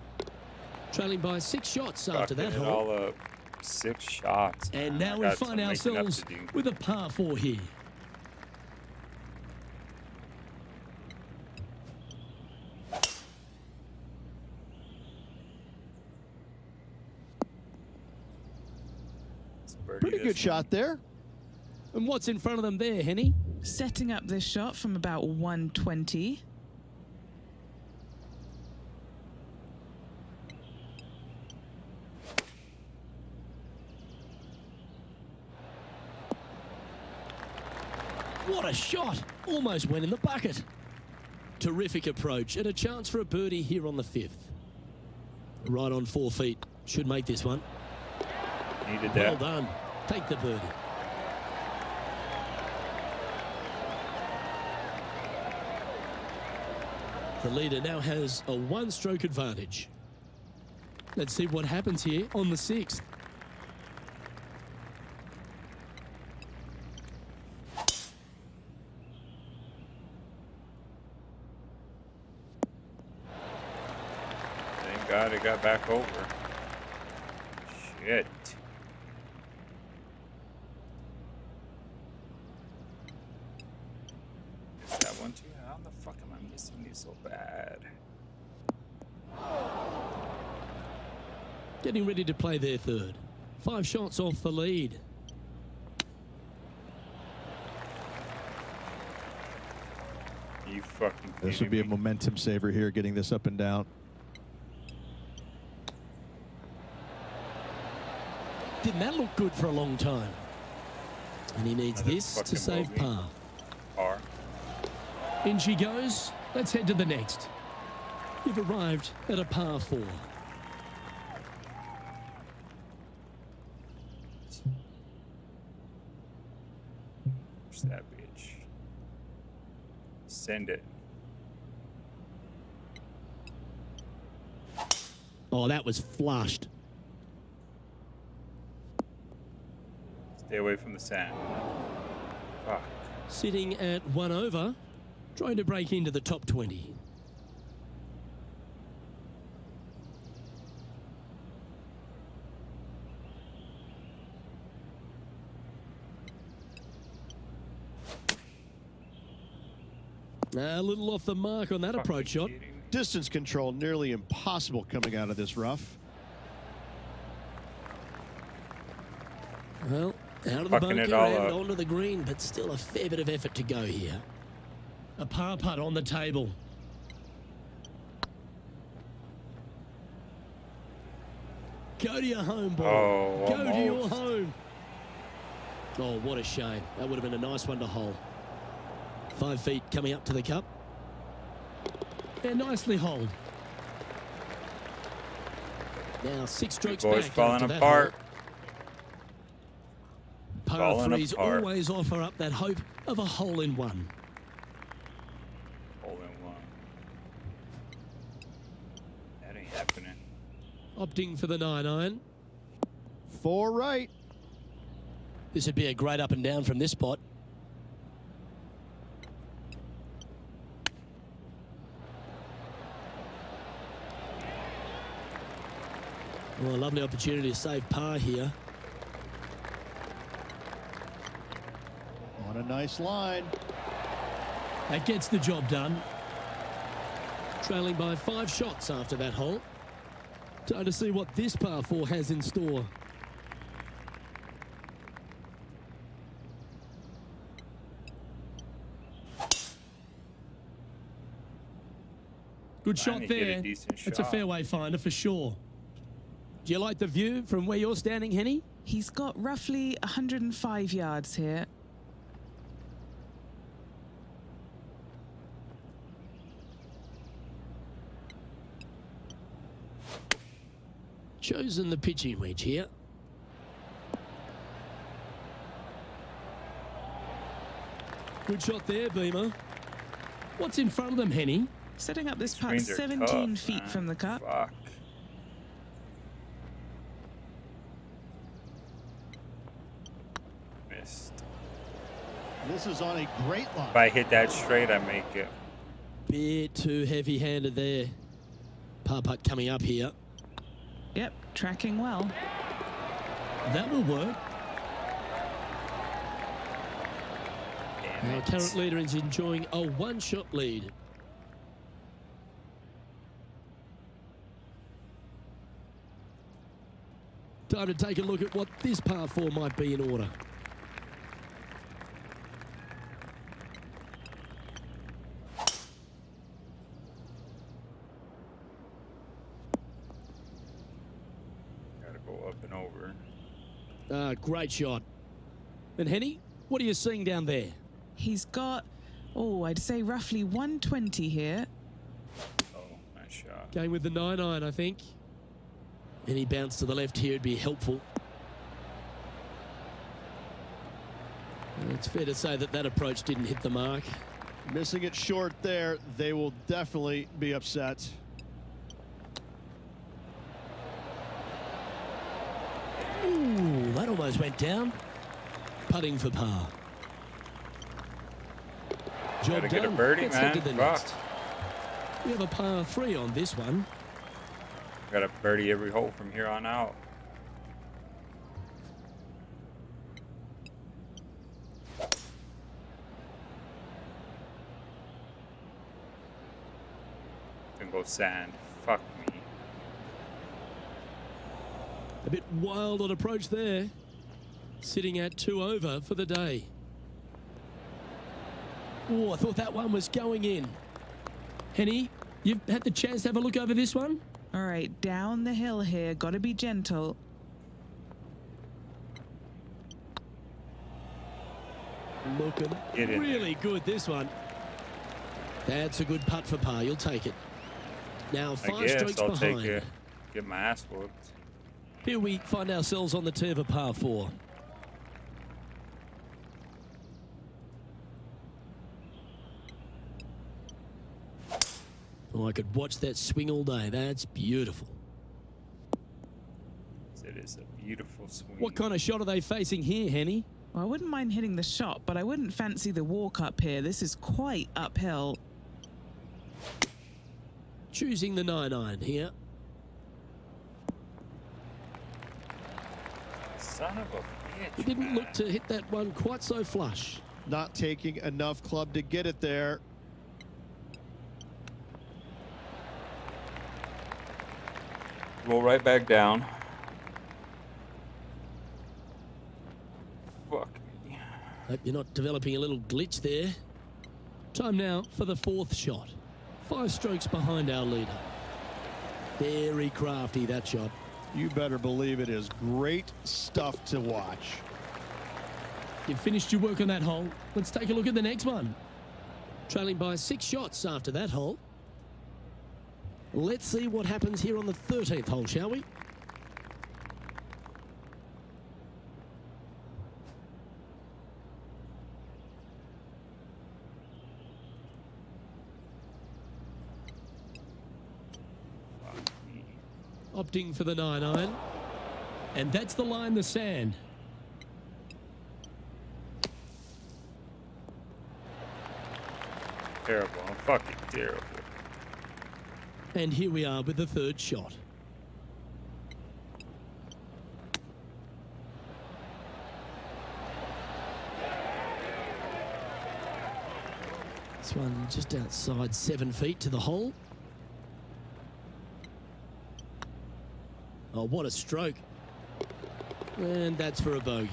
Trailing by 6 shots after Fucking that it hole. all up. 6 shots. And man. now I we got find some making up ourselves to do. with a par 4 here. Let's birdie Pretty this good one. shot there. And what's in front of them there, Henny? Setting up this shot from about 120. What a shot! Almost went in the bucket. Terrific approach and a chance for a birdie here on the 5th. Right on 4 feet. Should make this one. Needed Well that. done. Take the birdie. The leader now has a 1-stroke advantage. Let's see what happens here on the 6th. Thank God it got back over. Shit. Is that one too? How the fuck am I missing these so bad? Getting ready to play their third. 5 shots off the lead. you fucking kidding This would be a me? momentum saver here, getting this up and down. Didn't that look good for a long time? And he needs Another this to fucking save bogey. par. Par. In she goes. Let's head to the next. You've arrived at a par 4. Where's that bitch? Send it. Oh, that was flushed. Stay away from the sand. Fuck. Sitting at 1 over, trying to break into the top 20. A little off the mark on that Fucking approach shot. kidding me? Distance control nearly impossible coming out of this rough. Well, out of the Fucking bunker it all and up. onto the green, but still a fair bit of effort to go here. A par putt on the table. Go to your home, ball. Oh, Go to your almost. home. Oh, what a shame. That would have been a nice one to hole. 5 feet coming up to the cup. And nicely holed. Now 6 strokes Boys back falling after that apart. hole. Par Falling threes apart. always offer up that hope of a hole-in-one. Hole in one. That ain't happening. Opting for the 9-iron. 4 right. This would be a great up and down from this spot. Well, a lovely opportunity to save par here. On a nice line. That gets the job done. Trailing by 5 shots after that hole. Time to see what this par 4 has in store. Good shot Finally get a there. decent It's a shot. fairway finder for sure. Do you like the view from where you're standing, Henny? He's got roughly 105 yards here. Chosen the pitching wedge here. Good shot there, Beamer. What's in front of them, Henny? Setting up this These putt greens are 17 tough, feet man. from the cup. Fuck. Missed. This is on a great line. If I hit that straight, I make it. Bit too heavy-handed there. Par putt coming up here. Yep, tracking well. That will work. Damn Our it. current leader is enjoying a 1-shot lead. Time to take a look at what this par 4 might be in order. Gotta go up and over. Great shot. And Henny, what are you seeing down there? He's got, oh, I'd say roughly 120 here. Oh, nice shot. Going with the 9-iron, I think. Any bounce to the left here would be helpful. It's fair to say that that approach didn't hit the mark. Missing it short there. They will definitely be upset. Ooh, that almost went down. Putting for par. Job Gotta get a done. birdie, Let's head to man. the Fuck. next. We have a par 3 on this one. Gotta birdie every hole from here on out. Then go sand. Fuck me. A bit wild on approach there. Sitting at 2 over for the day. Oh, I thought that one was going in. Henny, you've had the chance to have a look over this one? All right, down the hill here. Got to be gentle. Looking Get in really good, this one. That's a good putt for par. You'll take it. Now, I 5 guess strokes I'll behind. take it. Get my ass whooped. Here we find ourselves on the tee of a par 4. Oh, I could watch that swing all day. That's beautiful. It is a beautiful swing. What kind of shot are they facing here, Henny? Well, I wouldn't mind hitting the shot, but I wouldn't fancy the walk up here. This is quite uphill. Choosing the 9-iron here. Son of a bitch. He didn't man. look to hit that one quite so flush. Not taking enough club to get it there. Roll right back down. Fuck me. Hope you're not developing a little glitch there. Time now for the 4th shot. 5 strokes behind our leader. Very crafty, that shot. You better believe it is great stuff to watch. You've finished your work on that hole. Let's take a look at the next one. Trailing by 6 shots after that hole. Let's see what happens here on the 13th hole, shall we? Opting for the 9-iron. And that's the line in the sand. Terrible. I'm fucking terrible. And here we are with the 3rd shot. This one just outside 7 feet to the hole. Oh, what a stroke. And that's for a bogey.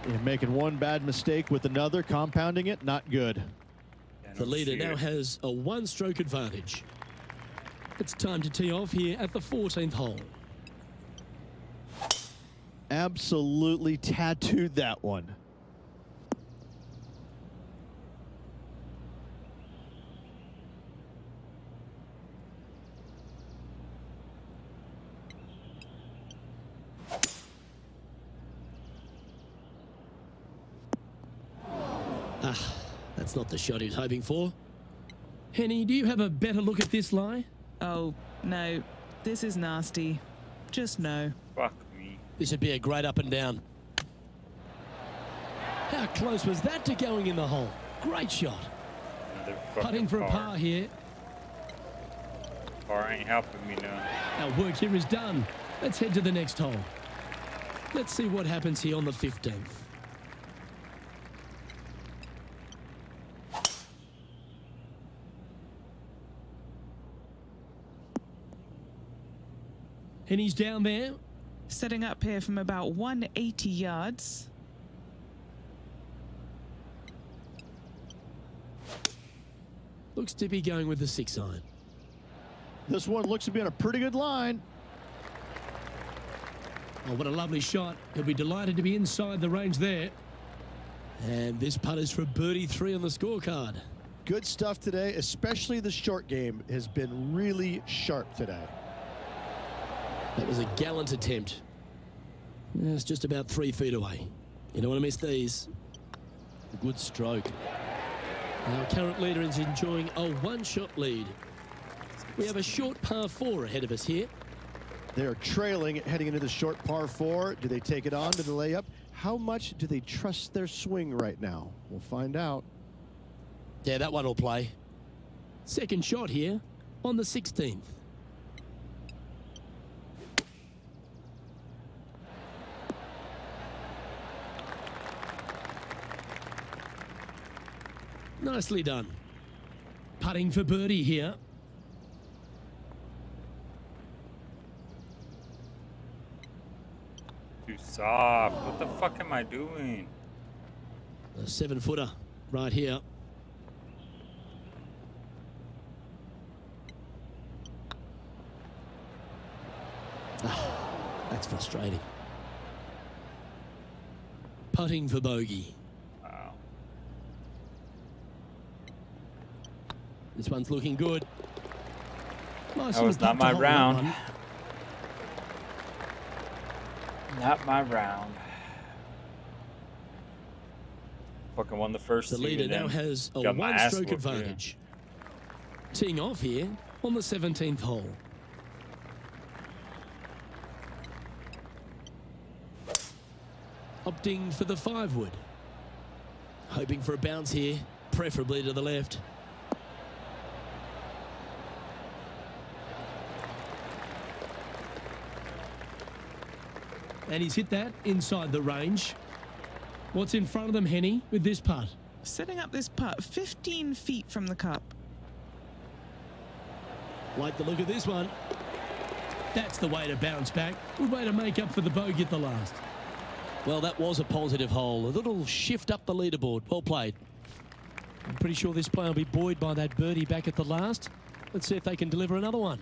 You're making one bad mistake with another, compounding it, not good. Yeah, The no leader shit. now has a 1-stroke advantage. It's time to tee off here at the 14th hole. Absolutely tattooed that one. That's not the shot he was hoping for. Henny, do you have a better look at this lie? Oh, no. This is nasty. Just no. Fuck me. This would be a great up and down. How close was that to going in the hole? Great shot. Another Putting fucking for a par here. Par ain't helping me now. Our work here is done. Let's head to the next hole. Let's see what happens here on the 15th. And he's down there. Setting up here from about 180 yards. Looks to be going with the 6-iron. This one looks to be on a pretty good line. Oh, what a lovely shot. He'll be delighted to be inside the range there. And this putt is for birdie 3 on the scorecard. Good stuff today, especially the short game has been really sharp today. That was a gallant attempt. It's just about 3 feet away. You don't want to miss these. A good stroke. Our current leader is enjoying a 1-shot lead. We have a short par 4 ahead of us here. They're trailing heading into the short par 4. Do they take it on to the layup? How much do they trust their swing right now? We'll find out. Yeah, that one will play. Second shot here on the 16th. Nicely done. Putting for birdie here. Too soft. What the fuck am I doing? A 7-footer right here. frustrating. Putting for bogey. Wow. This one's looking good. Nice That was little not putt to my hold that round. one. Not my round. Fucking won the first The two leader and now then has a got my ass one-stroke whooped, yeah. advantage. Teeing off here on the 17th hole. Opting for the 5-wood. Hoping for a bounce here, preferably to the left. And he's hit that inside the range. What's in front of them, Henny, with this putt? Setting up this putt 15 feet from the cup. Like the look of this one. That's the way to bounce back. Good way to make up for the bogey at the last. Well, that was a positive hole. A little shift up the leaderboard. Well played. I'm pretty sure this player will be buoyed by that birdie back at the last. Let's see if they can deliver another one.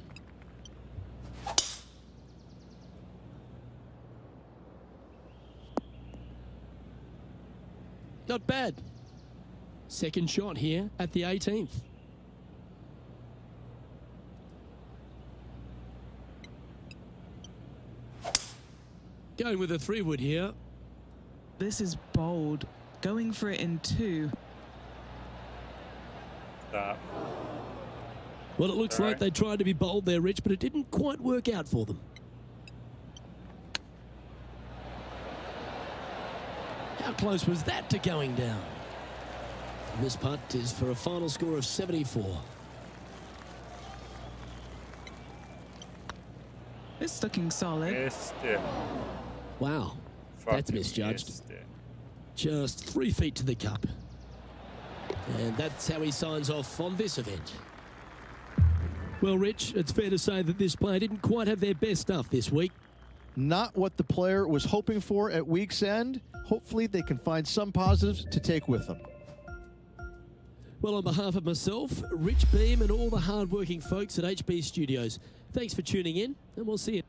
Not bad. Second shot here at the 18th. Going with a 3-wood here. This is bold. Going for it in 2. Stop. Well, it looks All like right. they tried to be bold there, Rich, but it didn't quite work out for them. How close was that to going down? This putt is for a final score of 74. It's looking solid. Missed it. Wow, that's Fucking misjudged. missed it. Just 3 feet to the cup. And that's how he signs off on this event. Well, Rich, it's fair to say that this player didn't quite have their best stuff this week. Not what the player was hoping for at week's end. Hopefully they can find some positives to take with them. Well, on behalf of myself, Rich Beam, and all the hard-working folks at HB Studios, thanks for tuning in, and we'll see you.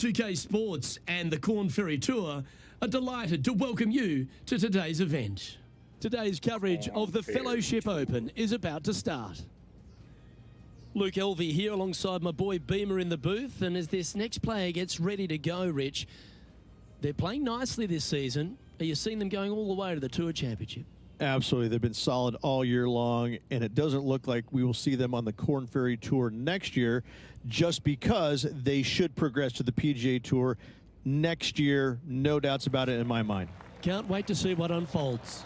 2K Sports and the Corn Ferry Tour are delighted to welcome you to today's event. Today's coverage of the Fellowship Open is about to start. Luke Elvey here alongside my boy Beamer in the booth, and as this next player gets ready to go, Rich, they're playing nicely this season. Are you seeing them going all the way to the Tour Championship? Absolutely. They've been solid all year long, and it doesn't look like we will see them on the Corn Ferry Tour next year, just because they should progress to the PGA Tour next year. No doubts about it in my mind. Can't wait to see what unfolds.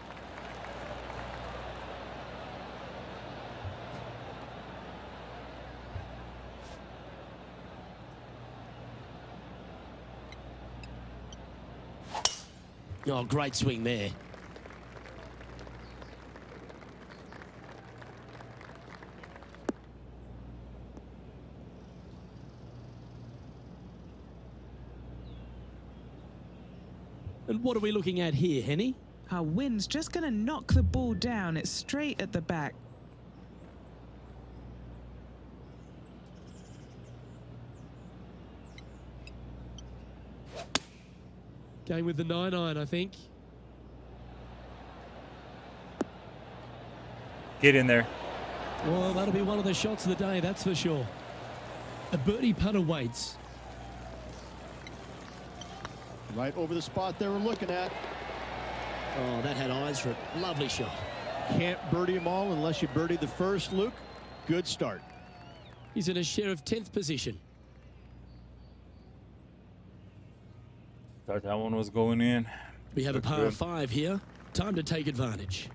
Oh, great swing there. And what are we looking at here, Henny? Our wind's just going to knock the ball down. It's straight at the back. Going with the 9-iron, I think. Get in there. Well, that'll be one of the shots of the day, that's for sure. A birdie putter waits. Right over the spot they were looking at. Oh, that had eyes for it. Lovely shot. Can't birdie them all unless you birdie the first, Luke. Good start. He's in a share of 10th position. Thought that one was going in. We have a Looked par good. 5 here. Time to take advantage.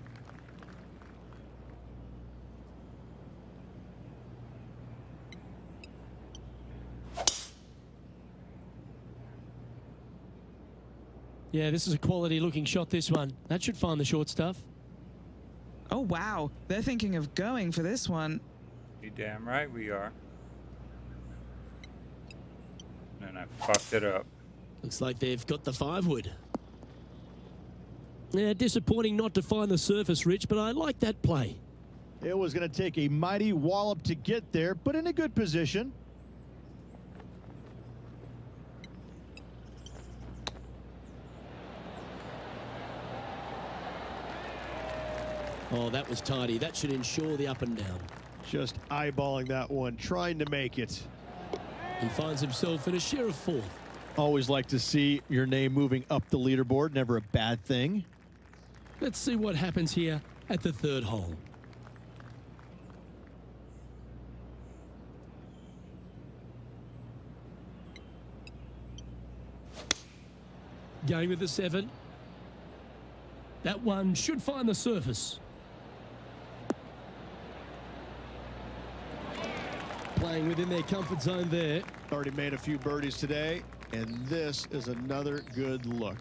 Yeah, this is a quality looking shot, this one. That should find the short stuff. Oh, wow. They're thinking of going for this one. You damn right we are. And I fucked it up. Looks like they've got the 5-wood. Yeah, disappointing not to find the surface, Rich, but I like that play. It was going to take a mighty wallop to get there, but in a good position. Oh, that was tidy. That should ensure the up and down. Just eyeballing that one, trying to make it. He finds himself in a share of 4th. Always like to see your name moving up the leaderboard. Never a bad thing. Let's see what happens here at the 3rd hole. Going with the 7. That one should find the surface. Playing within their comfort zone there. Already made a few birdies today, and this is another good look.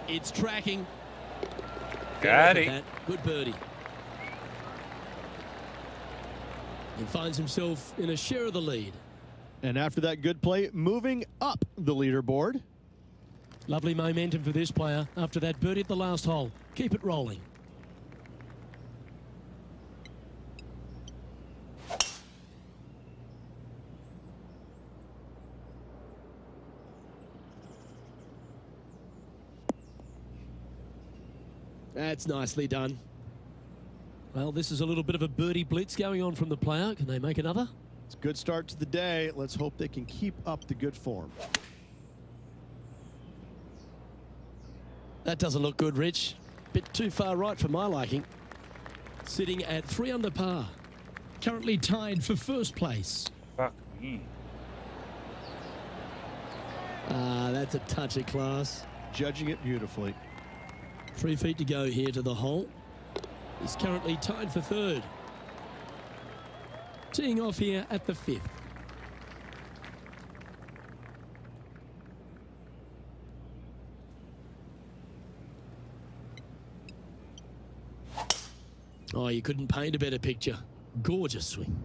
It's tracking. Got Look it. at that. Good birdie. He finds himself in a share of the lead. And after that good play, moving up the leaderboard. Lovely momentum for this player after that birdie at the last hole. Keep it rolling. That's nicely done. Well, this is a little bit of a birdie blitz going on from the player. Can they make another? It's a good start to the day. Let's hope they can keep up the good form. That doesn't look good, Rich. Bit too far right for my liking. Sitting at 3 under par. Currently tied for first place. Fuck me. That's a touch of class. Judging it beautifully. 3 feet to go here to the hole. He's currently tied for third. Teeing off here at the 5th. Oh, you couldn't paint a better picture. Gorgeous swing.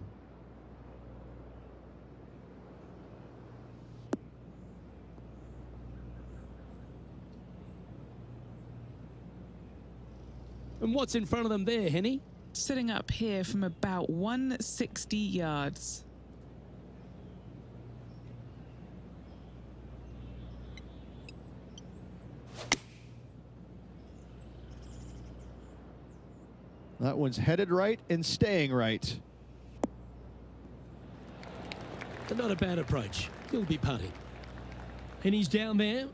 And what's in front of them there, Henny? Sitting up here from about 160 yards. That one's headed right and staying right. But not a bad approach. He'll be putting. Henny's down there.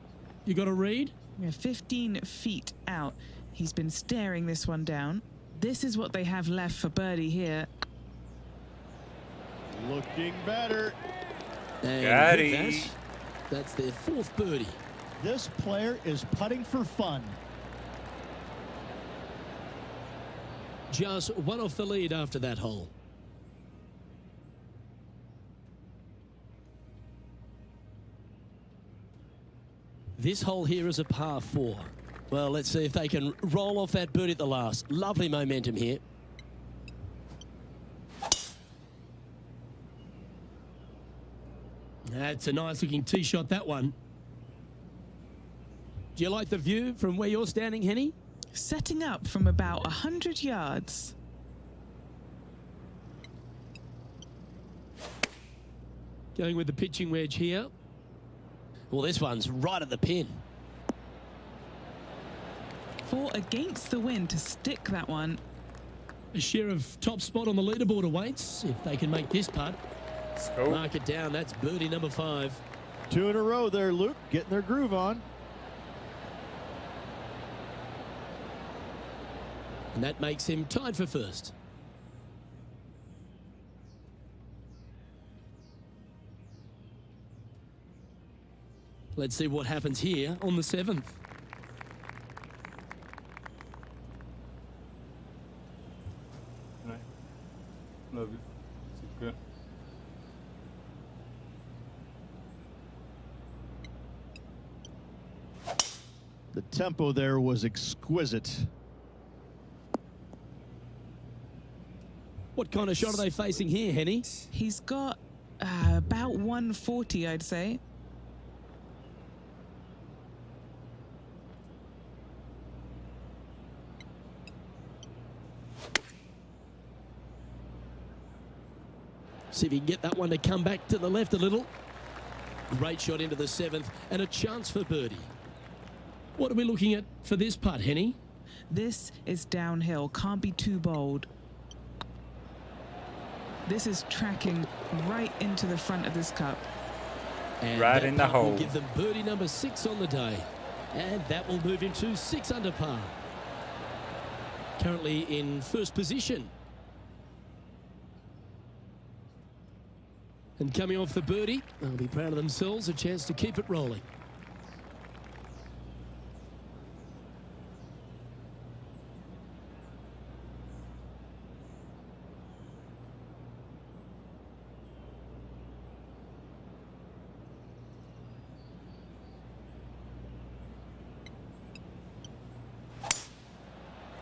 You got a read? We're 15 feet out. He's been staring this one down. This is what they have left for birdie here. Looking better. And Got with it. that's their 4th birdie. This player is putting for fun. Just one off the lead after that hole. This hole here is a par 4. Well, let's see if they can roll off that birdie at the last. Lovely momentum here. That's a nice looking tee shot, that one. Do you like the view from where you're standing, Henny? Setting up from about 100 yards. Going with the pitching wedge here. Well, this one's right at the pin. 4 against the wind to stick that one. A share of top spot on the leaderboard awaits if they can make this putt. Let's go. Mark it down. That's birdie number 5. 2 in a row there, Luke. Getting their groove on. And that makes him tied for first. Let's see what happens here on the 7th. Right. Love it. It's good. The tempo there was exquisite. What kind of shot are they facing here, Henny? He's got about 140, I'd say. See if he can get that one to come back to the left a little. Great shot into the 7th and a chance for birdie. What are we looking at for this putt, Henny? This is downhill, can't be too bold. This is tracking right into the front of this cup. And Right that in the putt will hole. give them birdie number 6 on the day. And that will move him to 6 under par. Currently in first position. And coming off the birdie, they'll be proud of themselves, a chance to keep it rolling.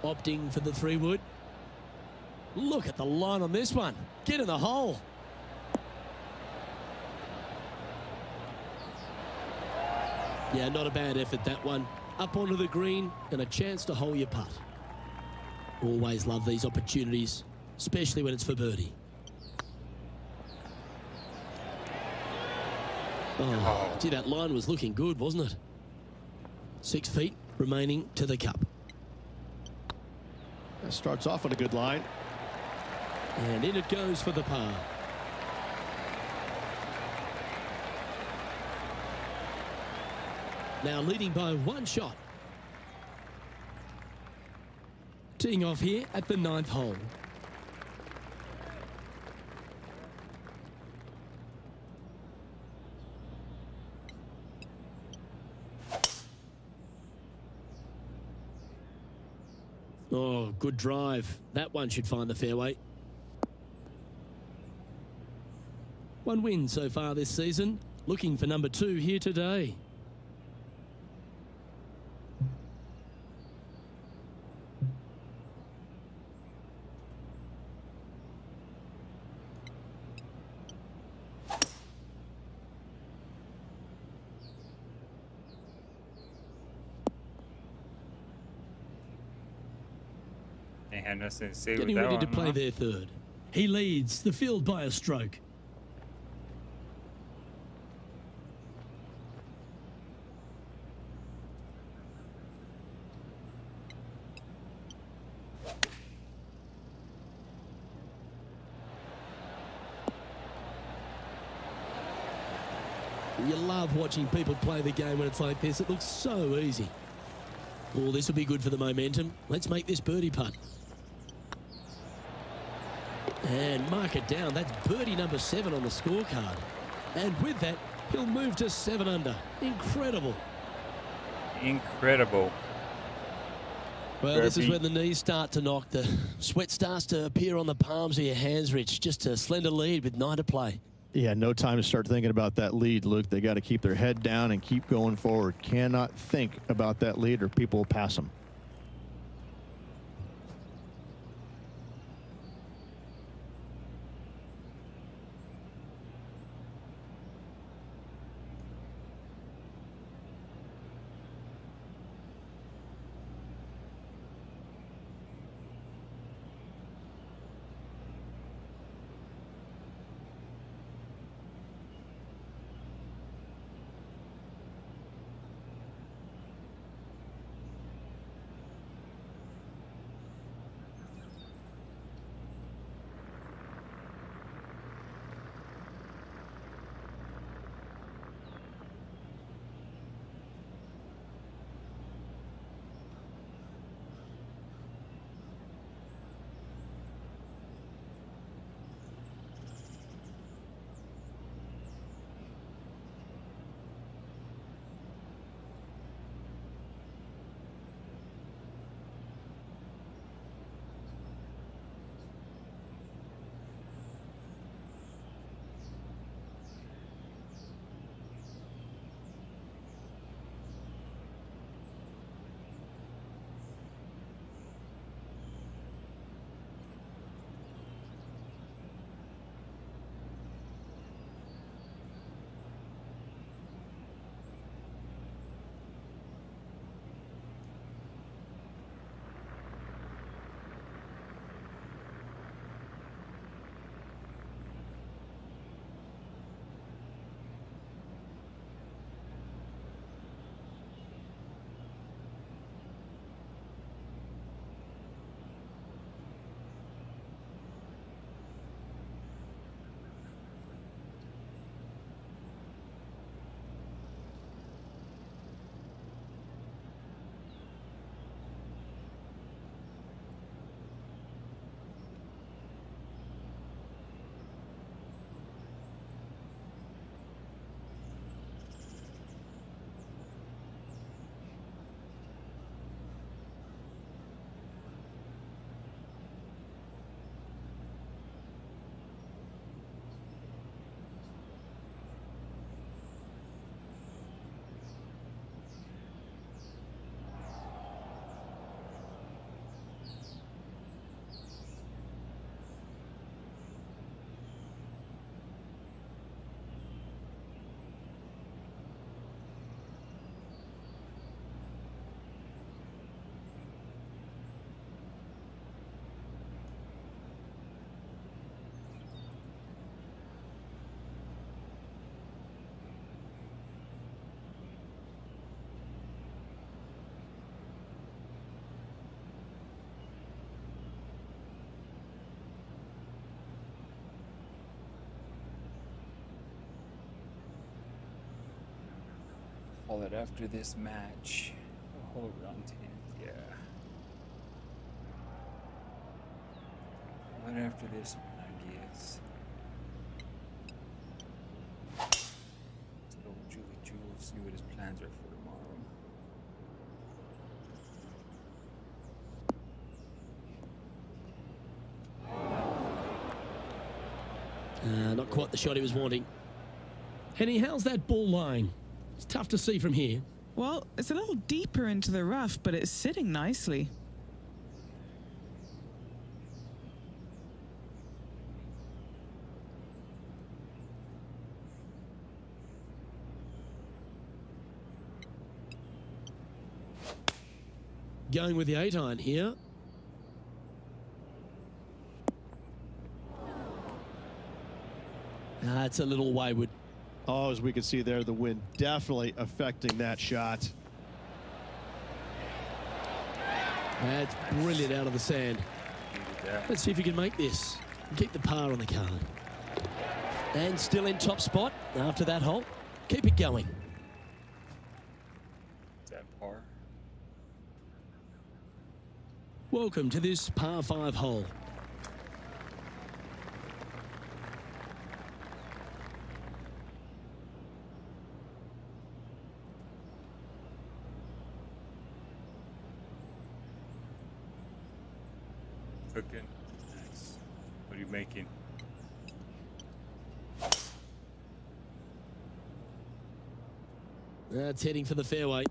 Opting for the 3-wood. Look at the line on this one. Get in the hole. Yeah, not a bad effort, that one. Up onto the green and a chance to hole your putt. Always love these opportunities, especially when it's for birdie. Oh, gee, that line was looking good, wasn't it? 6 feet remaining to the cup. That starts off on a good line. And in it goes for the par. Now leading by 1 shot. Teeing off here at the 9th hole. Oh, good drive. That one should find the fairway. 1 win so far this season. Looking for number 2 here today. They had nothing to say with Getting that ready one, to play huh? their third. He leads the field by a stroke. You love watching people play the game when it's like this. It looks so easy. Oh, this will be good for the momentum. Let's make this birdie putt. And mark it down. That's birdie number 7 on the scorecard. And with that, he'll move to 7 under. Incredible. Incredible. Well, this is Derby. when the knees start to knock. The sweat starts to appear on the palms of your hands, Rich. Just a slender lead with 9 to play. Yeah, no time to start thinking about that lead, Luke. They got to keep their head down and keep going forward. Cannot think about that lead or people will pass them. call it after this match. Hold around 10th, yeah. Right after this one, I guess. Let's go with Julie Jules, see what his plans are for tomorrow. Not quite the shot he was wanting. Henny, how's that ball lying? It's tough to see from here. Well, it's a little deeper into the rough, but it's sitting nicely. Going with the 8-iron here. It's a little wayward. Oh, as we can see there, the wind definitely affecting that shot. That's brilliant out of the sand. Let's see if you can make this. Keep the par on the card. And still in top spot after that hole. Keep it going. Is that par? Welcome to this par 5 hole. Cooking. Nice. What are you making? That's heading for the fairway.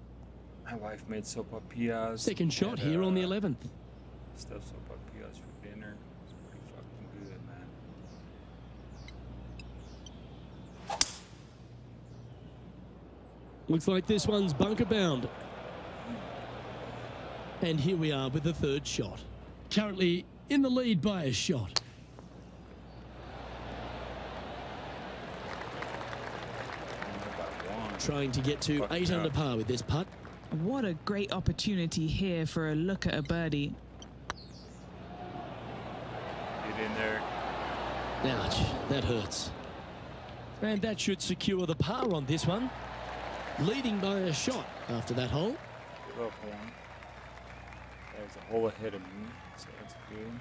My wife made sopapillas. Second shot and, here on the 11th. Stuffed sopapillas for dinner. It's pretty fucking good, man. Looks like this one's bunker bound. And here we are with the third shot. Currently in the lead by a shot. Trying to get to 8 under par with this putt. What a great opportunity here for a look at a birdie. Get in there. Ouch, that hurts. And that should secure the par on this one. Leading by a shot after that hole. Give up one. There's a hole ahead of me, so that's good.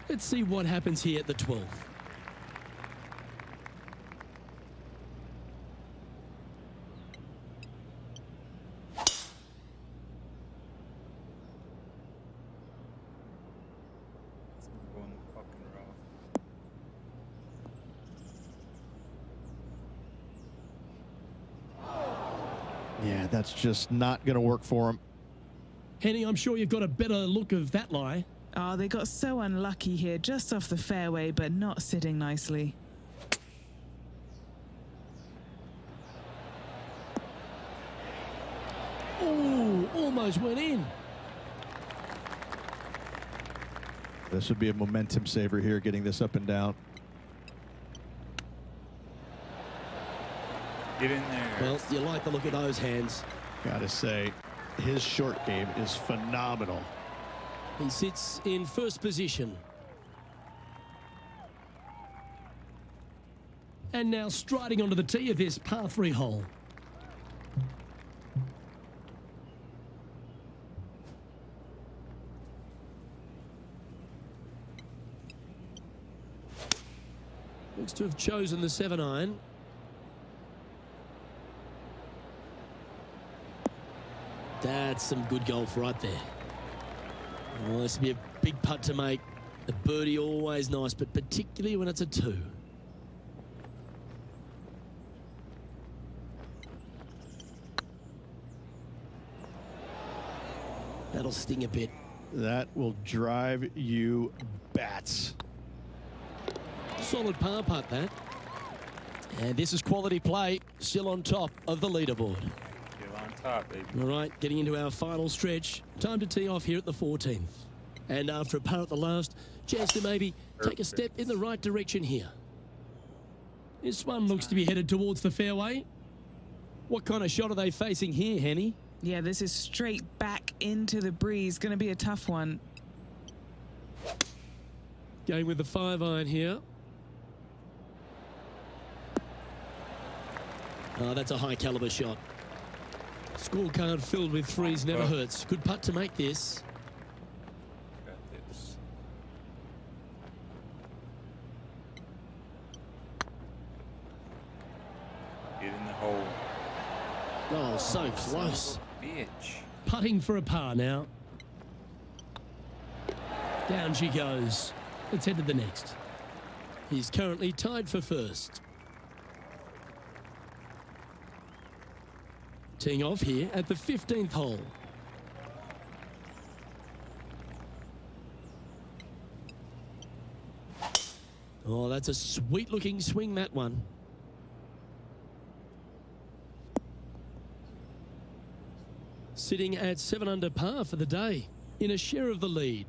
Let's see what happens here at the 12th. Going fucking rough. Yeah, that's just not going to work for him. Henny, I'm sure you've got a better look of that lie. Oh, they got so unlucky here, just off the fairway, but not sitting nicely. Oh, almost went in. This would be a momentum saver here, getting this up and down. Get in there. Well, you like the look of those hands. Gotta say, his short game is phenomenal. He sits in first position. And now striding onto the tee of this par 3 hole. Looks to have chosen the 7-iron. That's some good golf right there. Oh, this will be a big putt to make. A birdie always nice, but particularly when it's a 2. That'll sting a bit. That will drive you bats. Solid par putt, that. And this is quality play, still on top of the leaderboard. Still on top, baby. All right, getting into our final stretch. Time to tee off here at the 14th. And after a par at the last, chance to maybe take a step in the right direction here. This one looks to be headed towards the fairway. What kind of shot are they facing here, Henny? Yeah, this is straight back into the breeze. Going to be a tough one. Going with the 5-iron here. Oh, that's a high caliber shot. Scorecard filled with threes never hurts. Good putt to make this. Got this. Get in the hole. Oh, so close. Bitch. Putting for a par now. Down she goes. Let's head to the next. He's currently tied for first. Teeing off here at the 15th hole. Oh, that's a sweet looking swing, that one. Sitting at 7 under par for the day in a share of the lead.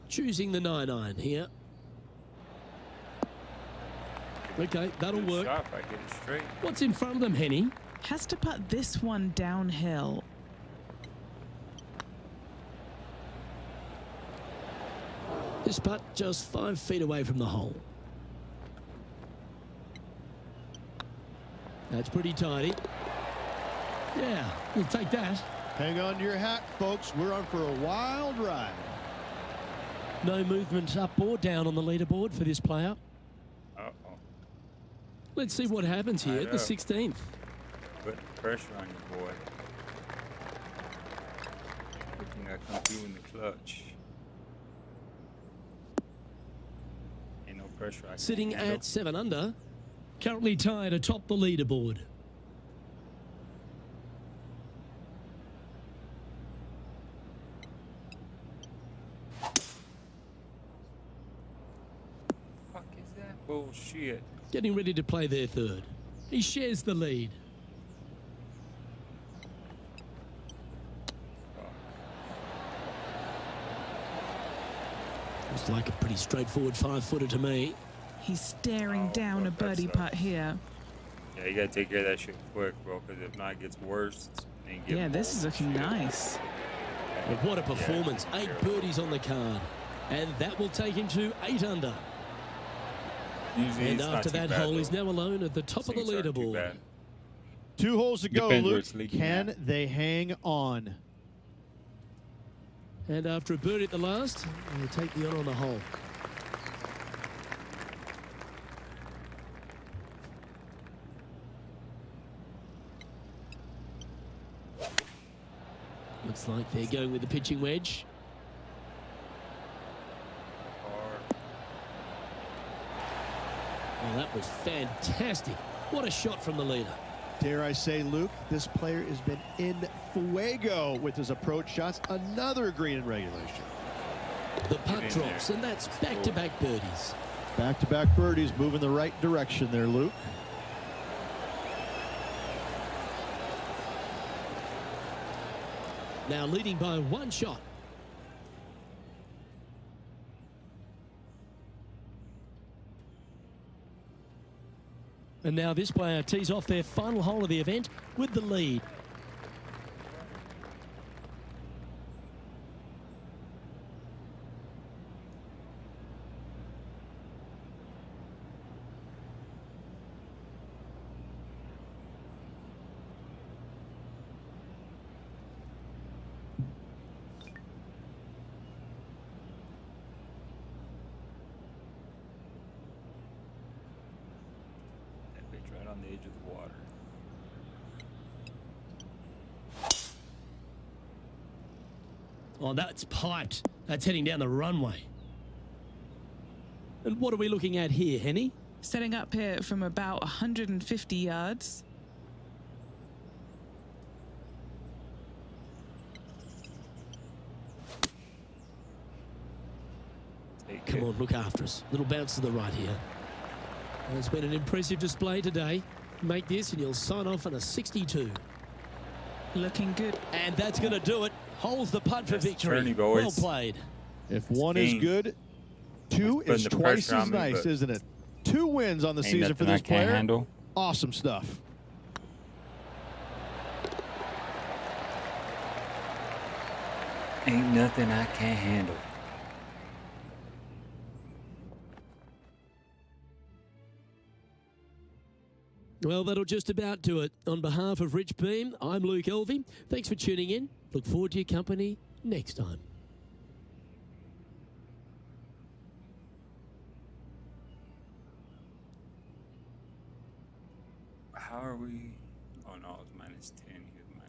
Choosing the 9-iron here. Okay, that'll work. Shot if I get it straight. What's in front of them, Henny? Has to putt this one downhill. This putt just 5 feet away from the hole. That's pretty tidy. Yeah, we'll take that. Hang on to your hat, folks. We're on for a wild ride. No movement up or down on the leaderboard for this player. Uh-oh. Let's see what happens here at the 16th. Putting pressure on your boy. Looking like come through in the clutch. Ain't no pressure. I Sitting can't handle. at 7 under. Currently tied atop the leaderboard. Fuck is that bullshit? Getting ready to play their third. He shares the lead. Looks like a pretty straightforward 5-footer to me. He's staring down a fuck, that birdie sucks. putt here. Yeah, you gotta take care of that shit quick, bro, because if not, it gets worse. And Yeah, this is looking nice. But what a performance. 8 birdies on the card. And that will take him to 8 under. Usually And it's not after too that bad, hole, though. he's now alone at the top of the Things aren't too leaderboard. bad. 2 holes to go, Depends where Luke. it's leaking Can at. they hang on? And after a birdie at the last, he'll take the on the hole. Looks like they're going with the pitching wedge. Well, that was fantastic. What a shot from the leader. Dare I say, Luke, this player has been in fuego with his approach shots. Another green in regulation. The putt drops, and that's back-to-back birdies. Back-to-back birdies, moving the right direction there, Luke. Now leading by 1 shot. And now this player tees off their final hole of the event with the lead. That bitch right on the edge of the water. Oh, that's piped. That's heading down the runway. And what are we looking at here, Henny? Setting up here from about 150 yards. Take Come it. on, look after us. Little bounce to the right here. And it's been an impressive display today. Make this and you'll sign off on a 62. Looking good. And that's going to do it. Holds the putt for That's the victory. tourney, boys. Well played. If 1 is King. good, 2 Putting is the twice pressure on as me, nice, but isn't it? 2 wins on the Ain't season for nothing I this can't player. handle. Awesome stuff. Ain't nothing I can't handle. Well, that'll just about do it. On behalf of Rich Beam, I'm Luke Elvey. Thanks for tuning in. Look forward to your company next time. How are we? Oh no, it's -10. Here's -8.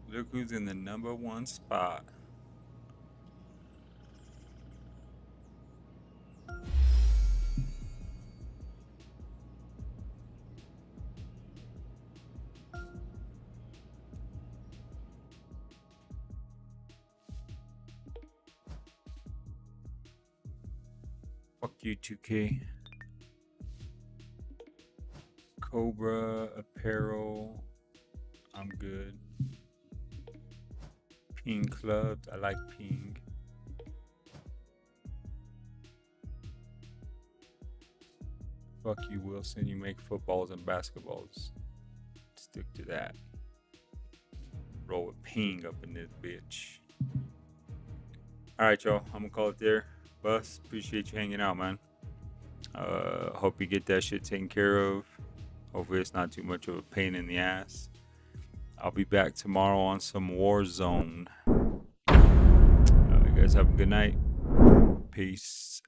Look who's in the #1 spot. Fuck you, 2K. Cobra apparel. I'm good. Ping clubs. I like ping. Fuck you, Wilson. You make footballs and basketballs. Stick to that. Roll with ping up in this bitch. Alright, y'all. I'm gonna call it there. Bus, appreciate you hanging out, man. Hope you get that shit taken care of. Hopefully it's not too much of a pain in the ass. I'll be back tomorrow on some Warzone. You guys have a good night. Peace